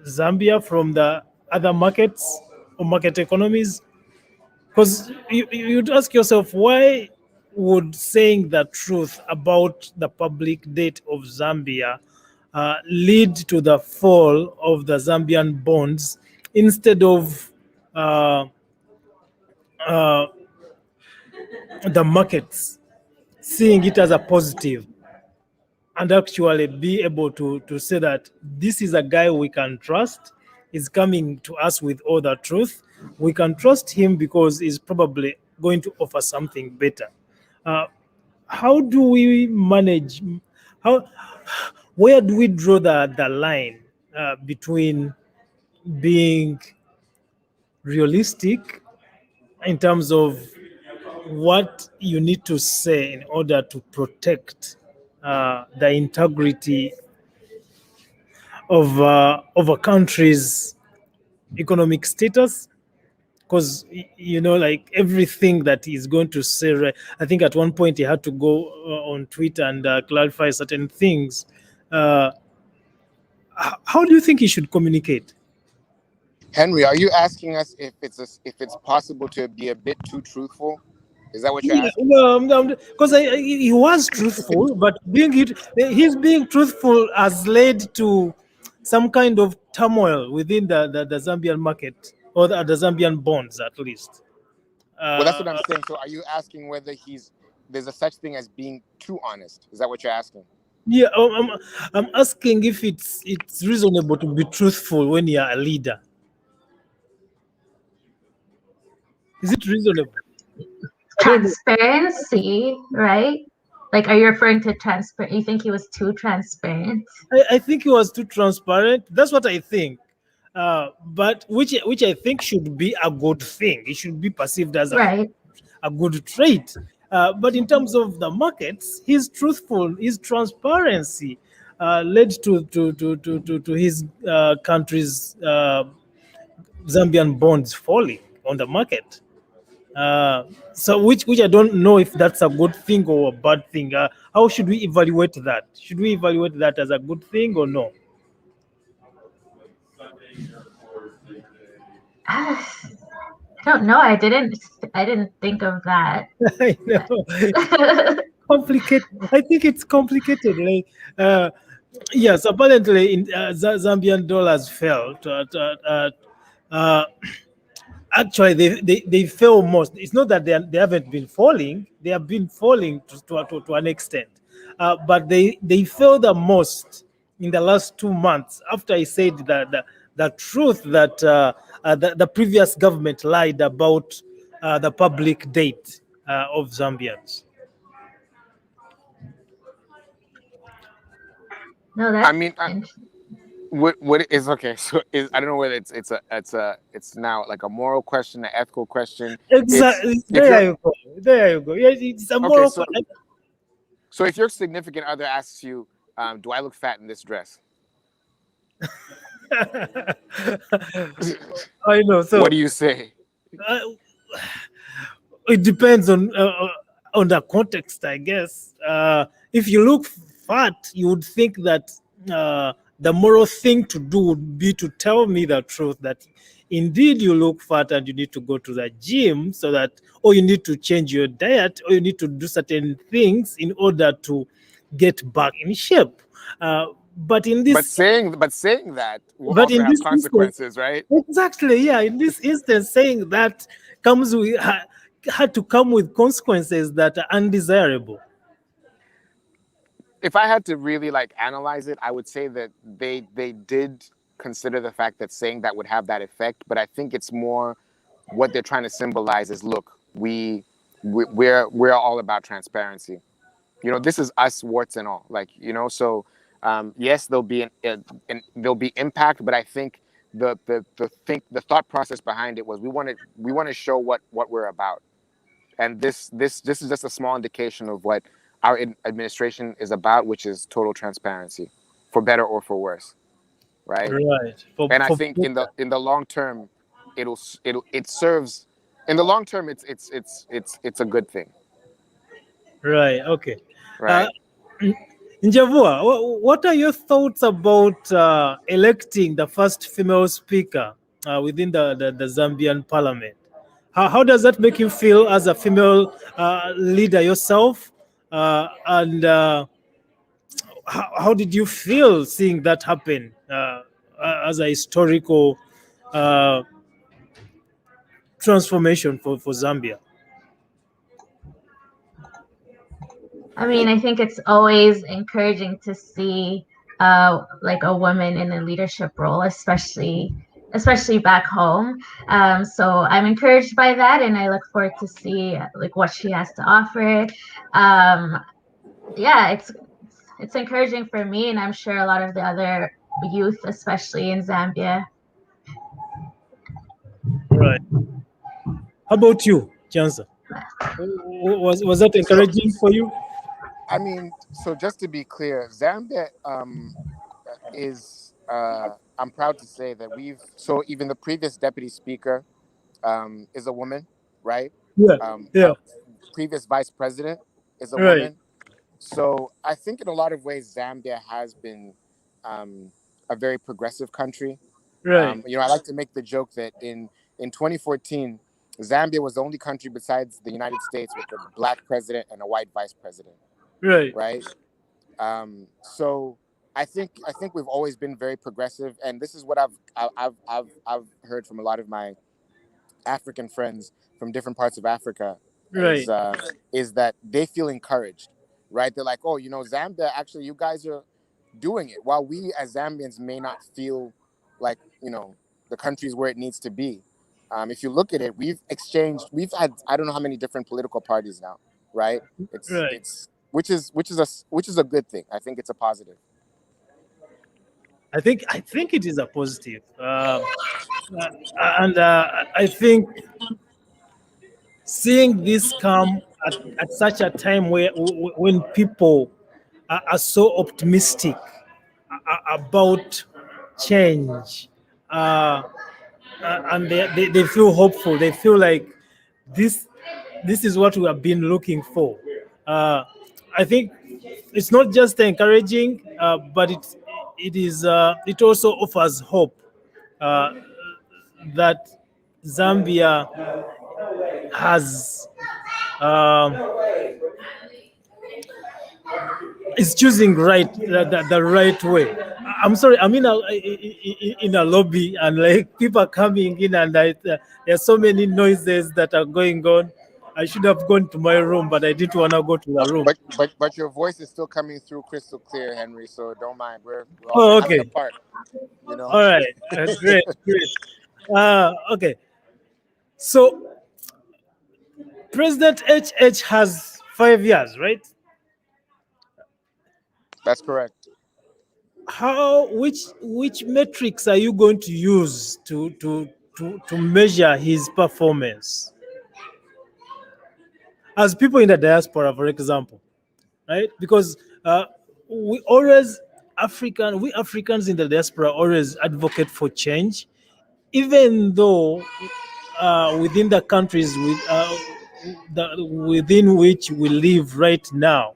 Zambia from the other markets or market economies? Because you'd ask yourself, why would saying the truth about the public debt of Zambia lead to the fall of the Zambian bonds instead of the markets seeing it as a positive and actually be able to say that this is a guy we can trust, is coming to us with all the truth. We can trust him because he's probably going to offer something better. How do we manage? Where do we draw the line between being realistic in terms of what you need to say in order to protect the integrity of a country's economic status? Because like everything that he's going to say, right, I think at one point he had to go on Twitter and clarify certain things. How do you think he should communicate? Henry, are you asking us if it's possible to be a bit too truthful? Is that what you're Yeah, asking? no, because he was truthful, but he's being truthful has led to some kind of turmoil within the Zambian market or the Zambian bonds, at least. Well, that's Uh, what I'm saying. So, are you asking whether there's a such thing as being too honest? Is that what you're asking? yeah, I'm asking if it's reasonable to be truthful when you're a leader. Is it reasonable? I don't know. Transparency, right? Like, are you referring to transparent? You think he was too transparent? I think he was too transparent. That's what I think. But which I think should be a good thing. It should be perceived as Right. a good trait. But in terms of the markets, his truthful, his transparency led to his country's Zambian bonds falling on the market. So which I don't know if that's a good thing or a bad thing. How should we evaluate that? Should we evaluate that as a good thing or no? I don't know. I didn't think of that. I know. Complicated. I think it's complicated. Like, yes, apparently in Zambian dollars fell. Uh, Actually, they fell most. It's not that they haven't been falling; they have been falling to an extent, but they fell the most in the last 2 months after I said that the truth that the previous government lied about the public date of Zambians. No, I that's mean, interesting. what is okay? So, I don't know whether it's now like a moral question, an ethical question. It's Exactly. if you're There you go. There you go. Yeah, it's a okay. moral. So if your significant other asks you, "Do I look fat in this dress?" I know. What So do you say? uh, it depends on the context, I guess. If you look fat, you would think that the moral thing to do would be to tell me the truth that indeed you look fat and you need to go to the gym so that, or you need to change your diet, or you need to do certain things in order to get back in shape. Uh, but in But this saying that will but also in have this instance, consequences, right? exactly, yeah. In this instance, saying that comes with had to come with consequences that are undesirable. If I had to really like analyze it, I would say that they did consider the fact that saying that would have that effect. But I think it's more what they're trying to symbolize is, look, we're all about transparency. You know, this is us, warts and all. Like, you know, so yes, there'll be impact, but I think the thought process behind it was we want to show what we're about, and this is just a small indication of what our administration is about, which is total transparency, for better or for worse, right? Right. And I think in the long term, it serves. In the long term, it's a good thing, Right. Okay. Uh, right? Njavwa, what are your thoughts about electing the first female speaker within the Zambian parliament? How does that make you feel as a female leader yourself? And how did you feel seeing that happen as a historical uh, transformation for Zambia? I mean, I think it's always encouraging to see like a woman in a leadership role, especially back home. So I'm encouraged by that, and I look forward to see like what she has to offer. Um, yeah, it's encouraging for me, and I'm sure a lot of the other youth, especially in Zambia. Right. How about you, Chansa? Was that So, encouraging for you? I mean, so just to be clear, Zambia is. I'm proud to say that so even the previous deputy speaker is a woman, right? Yeah. Yeah. Our previous vice president is a Right. woman. So I think in a lot of ways, Zambia has been a very progressive country. Right. I like to make the joke that in 2014, Zambia was the only country besides the United States with a black president and a white vice president. Right. Right. So I think we've always been very progressive, and this is what I've heard from a lot of my African friends from different parts of Africa Right. is that they feel encouraged, right? They're like, oh, Zambia, actually, you guys are doing it, while we as Zambians may not feel like the country's where it needs to be. If you look at it, we've had I don't know how many different political parties now, right? Right. It's which is a good thing. I think it's a positive. I think it is a positive, and I think seeing this come at such a time when people are so optimistic about change, and they feel hopeful. They feel like this is what we have been looking for. I think it's not just encouraging, but it also offers hope that Zambia has is choosing the right way. I'm sorry, I'm in a lobby, and like people are coming in, and there's so many noises that are going on. I should have gone to my room, but I didn't want to go to the room. But your voice is still coming through crystal clear, Henry. So don't mind. We're Oh, all okay. apart. All right, great. Okay. So President HH has 5 years, right? That's correct. Which metrics are you going to use to measure his performance? As people in the diaspora, for example, right? Because we Africans in the diaspora always advocate for change, even though within the countries within which we live right now,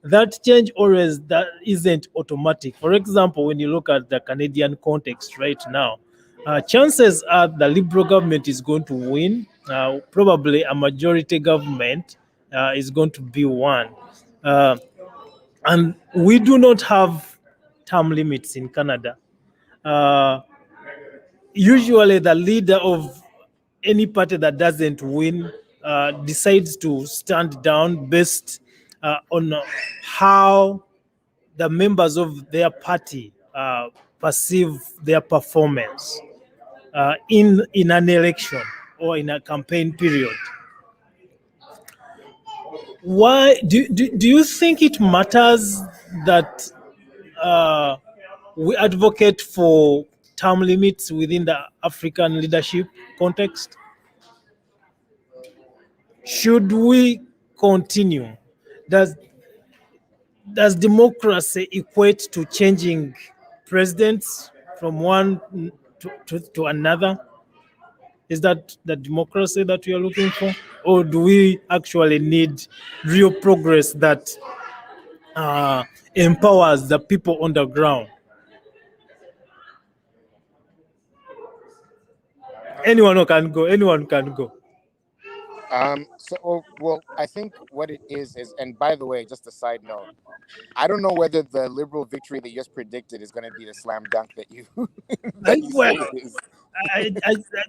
that change always that isn't automatic. For example, when you look at the Canadian context right now, chances are the Liberal government is going to win. Probably a majority government is going to be won. And we do not have term limits in Canada. Usually the leader of any party that doesn't win decides to stand down based on how the members of their party perceive their performance in an election or in a campaign period. Why do you think it matters that we advocate for term limits within the African leadership context? Should we continue? Does democracy equate to changing presidents from one to another? Is that the democracy that we are looking for? Or do we actually need real progress that empowers the people on the ground? Anyone can go. Well, I think what it is, and by the way, just a side note, I don't know whether the Liberal victory that you just predicted is going to be the slam dunk that you said it is.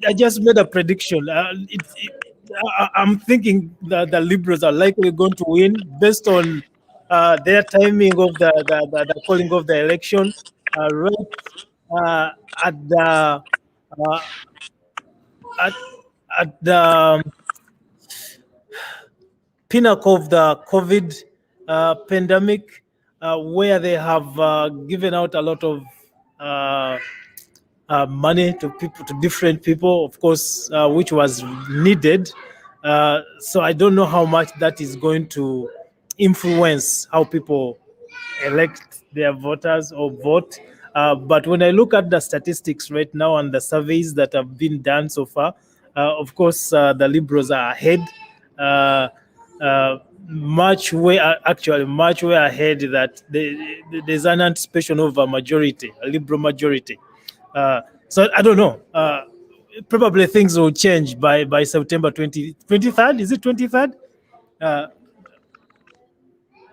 I just made a prediction. I'm thinking that the Liberals are likely going to win based on their timing of the calling of the election, right at the at the pinnacle of the COVID pandemic, where they have given out a lot of money to different people, of course, which was needed. So I don't know how much that is going to influence how people elect their voters or vote. But when I look at the statistics right now and the surveys that have been done so far, of course, the Liberals are ahead. Much way ahead that there's an anticipation of a majority, a Liberal majority. So I don't know. Probably things will change by September 23rd. Is it 23rd?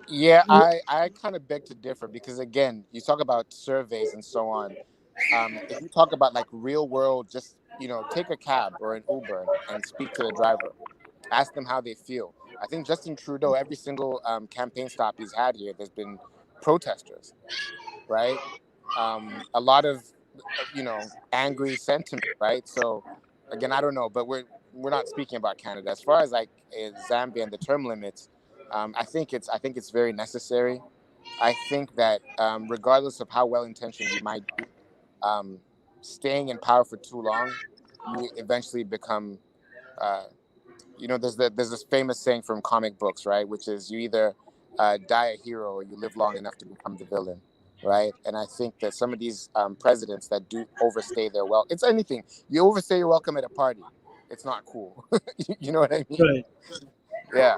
Yeah, I kind of beg to differ because again, you talk about surveys and so on. If you talk about like real world, just take a cab or an Uber and speak to the driver, ask them how they feel. I think Justin Trudeau, every single campaign stop he's had here, there's been protesters, right? A lot of angry sentiment, right? So again, I don't know, but we're not speaking about Canada. As far as like Zambia and the term limits, I think it's very necessary. I think that regardless of how well intentioned you might be, staying in power for too long, you eventually become there's this famous saying from comic books, right? Which is you either die a hero or you live long enough to become the villain, right? And I think that some of these presidents that do overstay their welcome, it's anything. You overstay your welcome at a party, it's not cool. You know what I mean? Right. Yeah.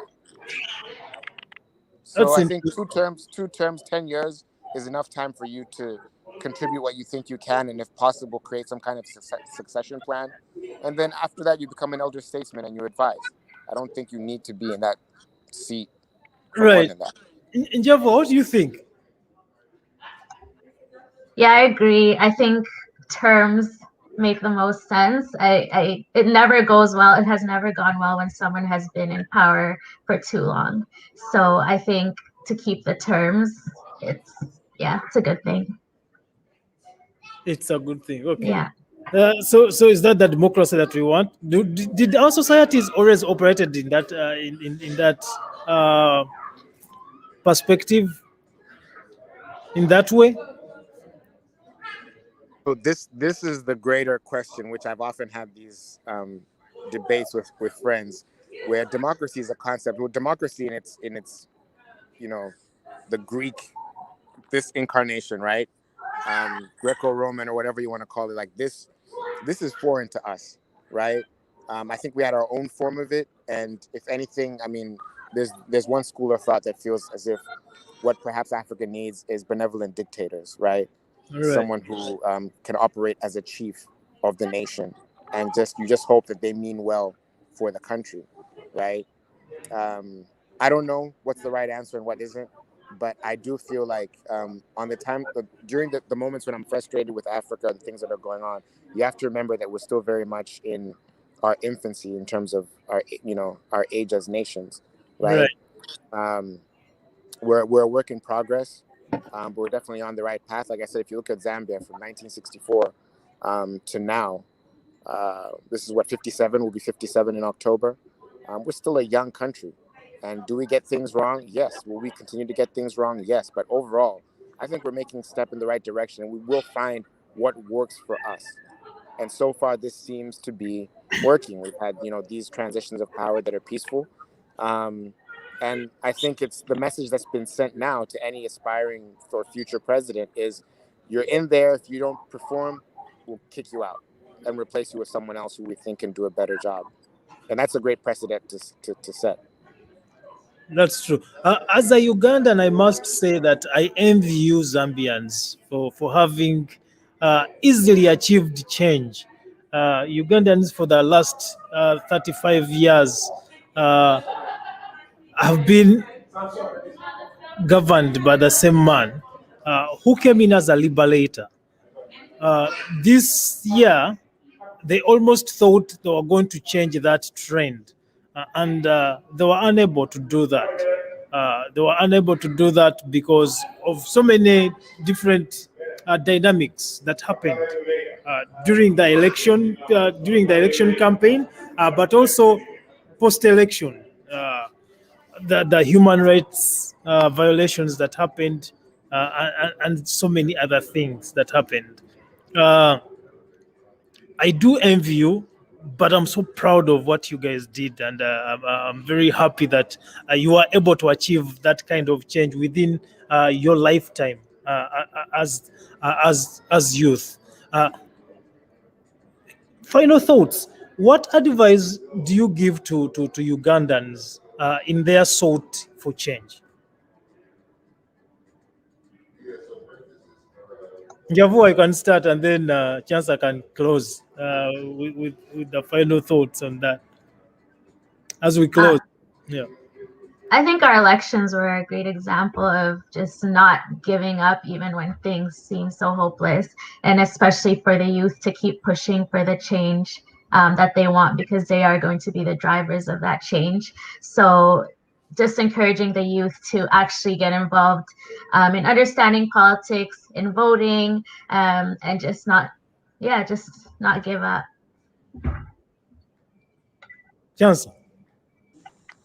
So That's I think interesting. 2 terms, 10 years is enough time for you to contribute what you think you can, and if possible, create some kind of succession plan. And then after that, you become an elder statesman and you advise. I don't think you need to be in that seat for more Right. than that. Njavwa, what do you think? Yeah, I agree. I think terms make the most sense. It never goes well. It has never gone well when someone has been in power for too long. So I think to keep the terms, it's it's a good thing. It's a good thing. Okay. Yeah. So is that the democracy that we want? Did our societies always operated in that in that uh, perspective, in that way? So this is the greater question, which I've often had these debates with friends, where democracy is a concept. Well, democracy in its the Greek, this incarnation, right? Greco-Roman or whatever you want to call it, like this is foreign to us, right? I think we had our own form of it, and if anything, I mean, there's one school of thought that feels as if what perhaps Africa needs is benevolent dictators, right? Right. Someone who can operate as a chief of the nation, and you just hope that they mean well for the country, right? I don't know what's the right answer and what isn't, but I do feel like during the moments when I'm frustrated with Africa and things that are going on, you have to remember that we're still very much in our infancy in terms of our age as nations, Right. right? Um, we're a work in progress, but we're definitely on the right path. Like I said, if you look at Zambia from 1964 to now, this is what 57 will be 57 in October. We're still a young country. And do we get things wrong? Yes. Will we continue to get things wrong? Yes. But overall, I think we're making a step in the right direction, and we will find what works for us. And so far, this seems to be working. We've had, these transitions of power that are peaceful. And I think it's the message that's been sent now to any aspiring for future president is you're in there. If you don't perform, we'll kick you out and replace you with someone else who we think can do a better job. And that's a great precedent to set. That's true. As a Ugandan, I must say that I envy you Zambians for having easily achieved change. Ugandans for the last 35 years uh, have been governed by the same man who came in as a liberator. Uh, this year, they almost thought they were going to change that trend, and they were unable to do that. They were unable to do that because of so many different dynamics that happened during the election campaign, but also post-election. The human rights violations that happened, and so many other things that happened. Uh, I do envy you, but I'm so proud of what you guys did, and I'm very happy that you are able to achieve that kind of change within your lifetime as youth. Uh, Final thoughts. What advice do you give to Ugandans in their sought for change? Njavwa, I can start, and then Chansa can close with the final thoughts on that as we close. Yeah. I think our elections were a great example of just not giving up even when things seem so hopeless, and especially for the youth to keep pushing for the change that they want, because they are going to be the drivers of that change. So just encouraging the youth to actually get involved in understanding politics, in voting, and just not give up. Chansa,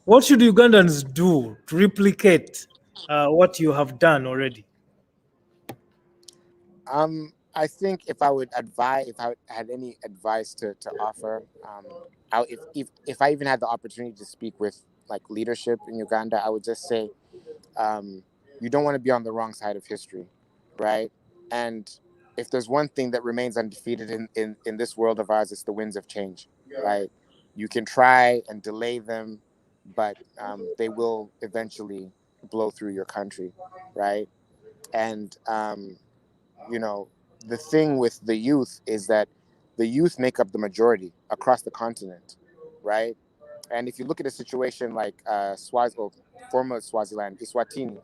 what should Ugandans do to replicate what you have done already? I think if I had any advice to offer, if I even had the opportunity to speak with like leadership in Uganda, I would just say, you don't want to be on the wrong side of history, right? And if there's one thing that remains undefeated in this world of ours, it's the winds of change, right? You can try and delay them, but they will eventually blow through your country, right? And you know, the thing with the youth is that the youth make up the majority across the continent, right? And if you look at a situation like former Swaziland, Eswatini,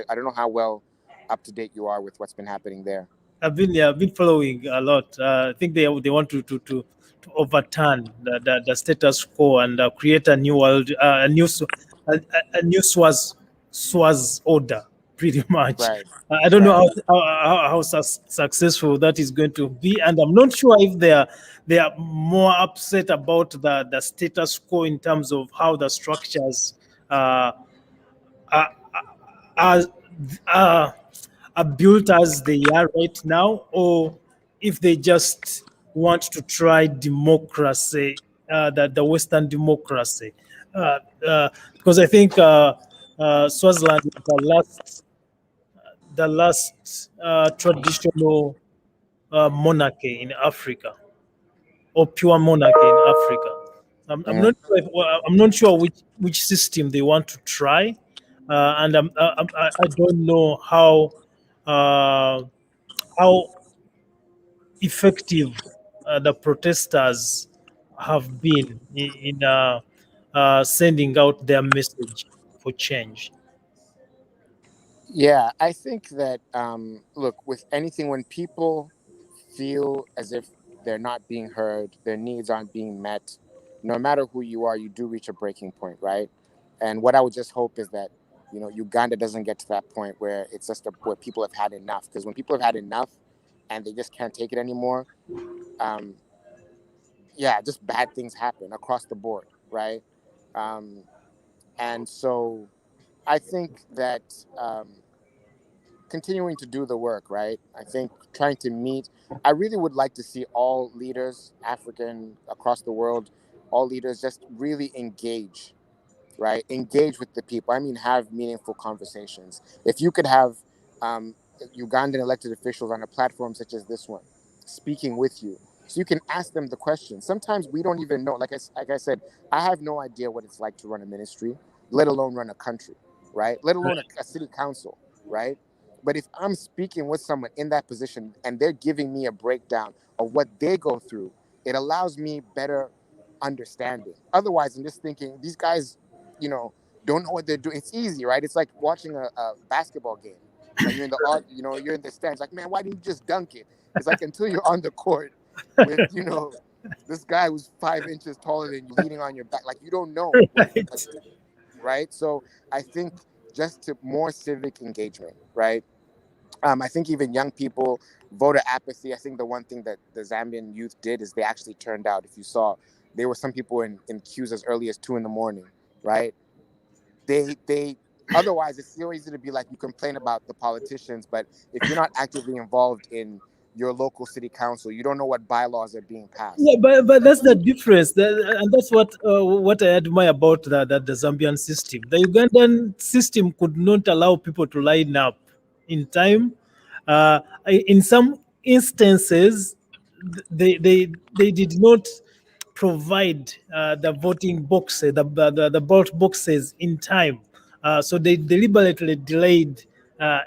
I don't know how well up to date you are with what's been happening there. I've been following a lot. I think they want to overturn the status quo and create a new world, a new Swaz order, pretty much. Right. I don't know Right. how successful that is going to be, and I'm not sure if they are more upset about the status quo in terms of how the structures uh, are, are, are are built as they are right now, or if they just want to try democracy, the Western democracy. Because I think Swaziland is the last traditional monarchy in Africa, or pure monarchy in Africa. I'm Mhm. not sure I'm not sure which system they want to try, and I don't know uh, how effective the protesters have been in sending out their message for change. Yeah, I think that look, with anything, when people feel as if they're not being heard, their needs aren't being met, no matter who you are, you do reach a breaking point, right? And what I would just hope is that, Uganda doesn't get to that point where it's just where people have had enough. Because when people have had enough and they just can't take it anymore, um, yeah, just bad things happen across the board, right? Um, and so I think that continuing to do the work, right? I think trying to meet, I really would like to see all leaders, African, across the world, all leaders just really engage, right? Engage with the people. I mean, have meaningful conversations. If you could have Ugandan elected officials on a platform such as this one speaking with you, so you can ask them the questions. Sometimes we don't even know. Like I said, I have no idea what it's like to run a ministry, let alone run a country, right? Let alone a city council, right? But if I'm speaking with someone in that position and they're giving me a breakdown of what they go through, it allows me better understanding. Otherwise, I'm just thinking these guys, don't know what they're doing. It's easy, right? It's like watching a basketball game. Like you're in the stands. Like, man, why didn't you just dunk it? It's like until you're on the court with, this guy who's 5 inches taller than you leaning on your back. Like, you don't know what, Right. right? So I think just to more civic engagement, right? I think even young people, voter apathy. I think the one thing that the Zambian youth did is they actually turned out. If you saw, there were some people in queues as early as 2 in the morning, right? They otherwise it's so easy to be like, you complain about the politicians, but if you're not actively involved in your local city council, you don't know what bylaws are being passed. Yeah, but that's the difference, and that's what I admire about the Zambian system. The Ugandan system could not allow people to line up in time. In some instances, they did not provide the voting boxes, the ballot boxes in time. So they deliberately delayed uh,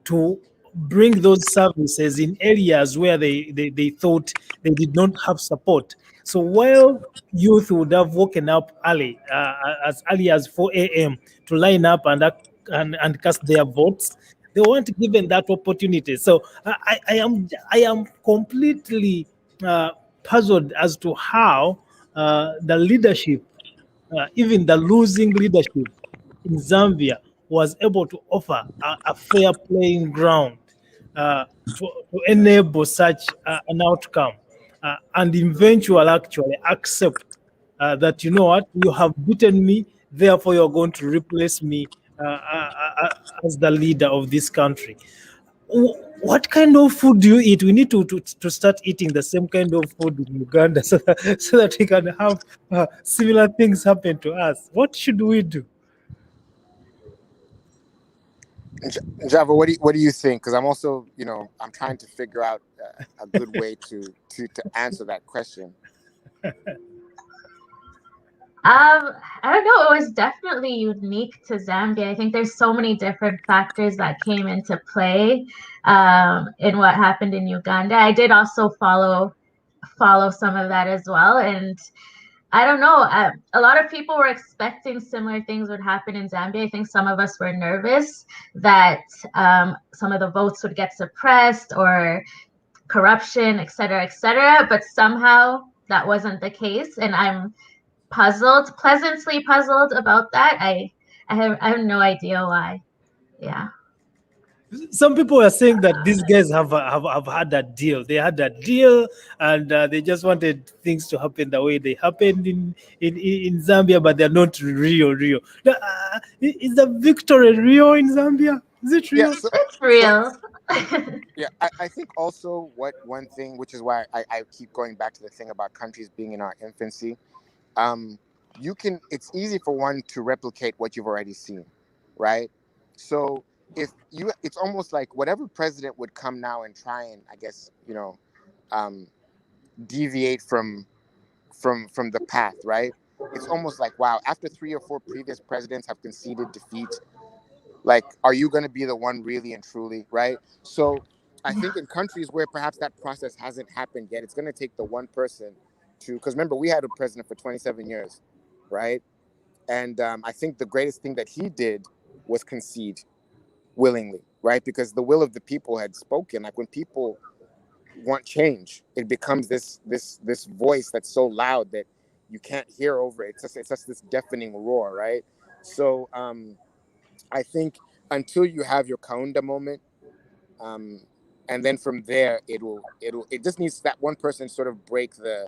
to bring those services in areas where they thought they did not have support. So while youth would have woken up early as 4 a.m. to line up and cast their votes, they weren't given that opportunity. So I am completely puzzled as to how the leadership, even the losing leadership in Zambia, was able to offer a fair playing ground uh, to enable such an outcome, and eventually actually accept that, you know what, you have beaten me, therefore you're going to replace me as the leader of this country. What kind of food do you eat? We need to start eating the same kind of food in Uganda so that we can have similar things happen to us. What should we do? Njavwa, what do you think? Because I'm also, I'm trying to figure out a good way to answer that question. I don't know. It was definitely unique to Zambia. I think there's so many different factors that came into play in what happened in Uganda. I did also follow some of that as well, and I don't know. A lot of people were expecting similar things would happen in Zambia. I think some of us were nervous that some of the votes would get suppressed or corruption, et cetera, but somehow that wasn't the case, and I'm pleasantly puzzled about that. I have no idea why. Yeah. Some people are saying that these guys have had a deal. They had a deal, and they just wanted things to happen the way they happened in Zambia, but they're not real. Is the victory real in Zambia? Is it real? Yeah, It's real. Yeah, I think also one thing, which is why I keep going back to the thing about countries being in our infancy. It's easy for one to replicate what you've already seen, right? So it's almost like whatever president would come now and try and, I guess, deviate from the path, right? It's almost like, wow, after 3 or 4 previous presidents have conceded defeat, like, are you going to be the one really and truly, right? So I think in countries where perhaps that process hasn't happened yet, it's going to take the one person because remember, we had a president for 27 years, right? And I think the greatest thing that he did was concede willingly, right? Because the will of the people had spoken. Like, when people want change, it becomes this voice that's so loud that you can't hear over it. It's just this deafening roar, right? So I think until you have your Kaunda moment, and then from there it just needs that one person sort of break the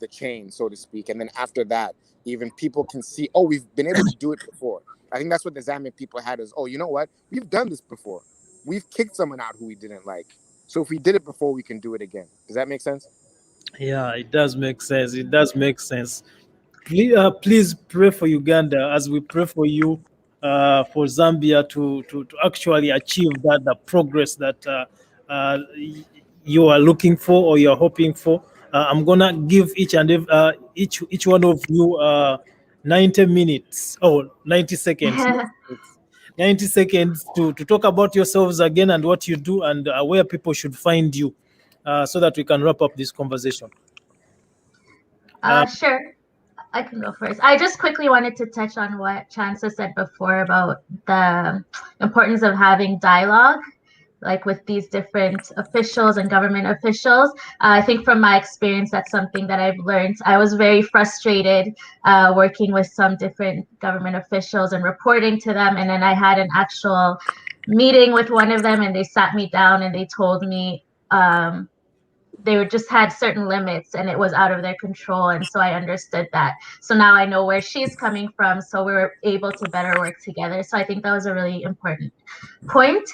chain, so to speak, and then after that, even people can see, oh, we've been able to do it before. I think that's what the Zambian people had is, oh, you know what? We've done this before. We've kicked someone out who we didn't like. So if we did it before, we can do it again. Does that make sense? Yeah, it does make sense. It does make sense. Please pray for Uganda as we pray for you, for Zambia to actually achieve the progress that you are looking for or you're hoping for. I'm gonna give each one of you 90 minutes, 90 seconds. 90 seconds to talk about yourselves again and what you do and where people should find you, so that we can wrap up this conversation. Sure. I can go first. I just quickly wanted to touch on what Chansa said before about the importance of having dialogue, like with these different officials and government officials. I think from my experience, that's something that I've learned. I was very frustrated working with some different government officials and reporting to them. And then I had an actual meeting with one of them and they sat me down and they told me they just had certain limits and it was out of their control. And so I understood that. So now I know where she's coming from. So we were able to better work together. So I think that was a really important point.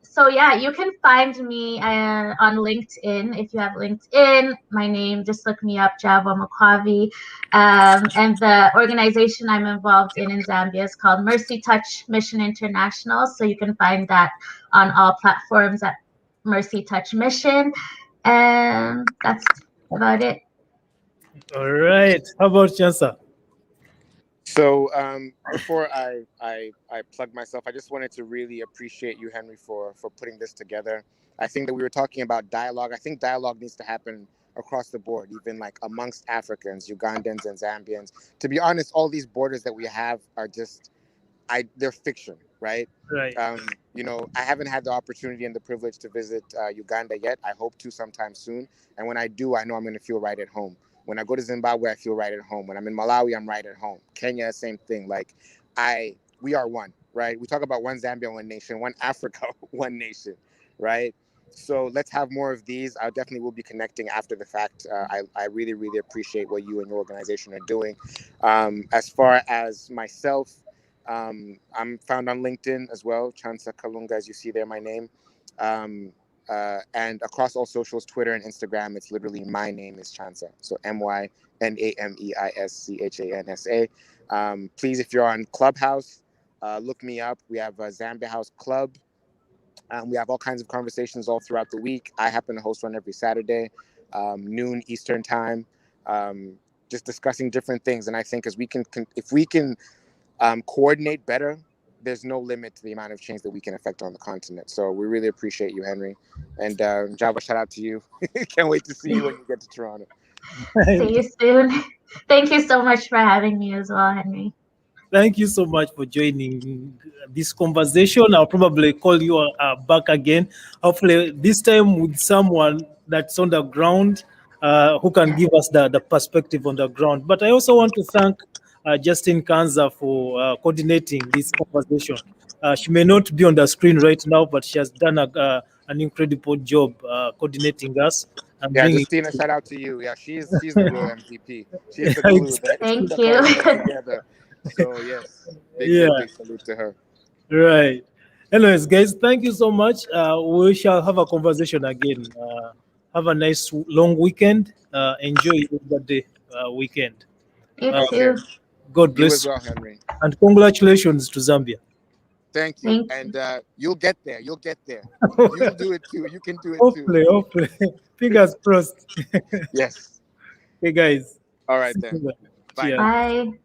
So yeah, you can find me on LinkedIn. If you have LinkedIn, my name, just look me up, Njavwa MUKWAVI. And the organization I'm involved in Zambia is called Mercy Touch Mission International. So you can find that on all platforms at Mercy Touch Mission. And that's about it. All right. How about Chansa? So before I plug myself, I just wanted to really appreciate you, Henry, for putting this together. I think that we were talking about dialogue. I think dialogue needs to happen across the board, even like amongst Africans, Ugandans, and Zambians. To be honest, all these borders that we have are just they're fiction, right? Right. I haven't had the opportunity and the privilege to visit Uganda yet. I hope to sometime soon. And when I do, I know I'm going to feel right at home. When I go to Zimbabwe, I feel right at home. When I'm in Malawi, I'm right at home. Kenya, same thing. Like we are one, right? We talk about one Zambia, one nation, one Africa, one nation, right? So let's have more of these. I definitely will be connecting after the fact. I really, really appreciate what you and your organization are doing. As far as myself, I'm found on LinkedIn as well, Chansa KALUNGA, as you see there, my name. And across all socials, Twitter and Instagram, it's literally my name is Chansa. So MYNAMEISCHANSA. Please, if you're on Club House, look me up. We have a Zambia House Club. We have all kinds of conversations all throughout the week. I happen to host one every Saturday, noon Eastern time, just discussing different things. And I think if we can coordinate better, there's no limit to the amount of change that we can affect on the continent. So we really appreciate you, Henry. And Njavwa, shout out to you. Can't wait to see you when you get to Toronto. See you soon. Thank you so much for having me as well, Henry. Thank you so much for joining this conversation. I'll probably call you back again, hopefully this time with someone that's on the ground who can give us the perspective on the ground. But I also want to thank Justin Kanza for coordinating this conversation. She may not be on the screen right now, but she has done an incredible job coordinating us. And Yeah, Justina, shout out to you. Yeah, she's the real MVP. She's the glue that Thank that you. holds it together. So yes, big salute to her. Right. Anyways, guys, thank you so much. We shall have a conversation again. Have a nice long weekend. Enjoy the day weekend. You too. God You bless as well, Henry. and congratulations to Zambia. Thank you. And you'll get there. You'll get there. Hopefully, You'll do it too. You can do it too. hopefully. Fingers crossed. Yes. Hey, guys. All right then. Bye. Bye.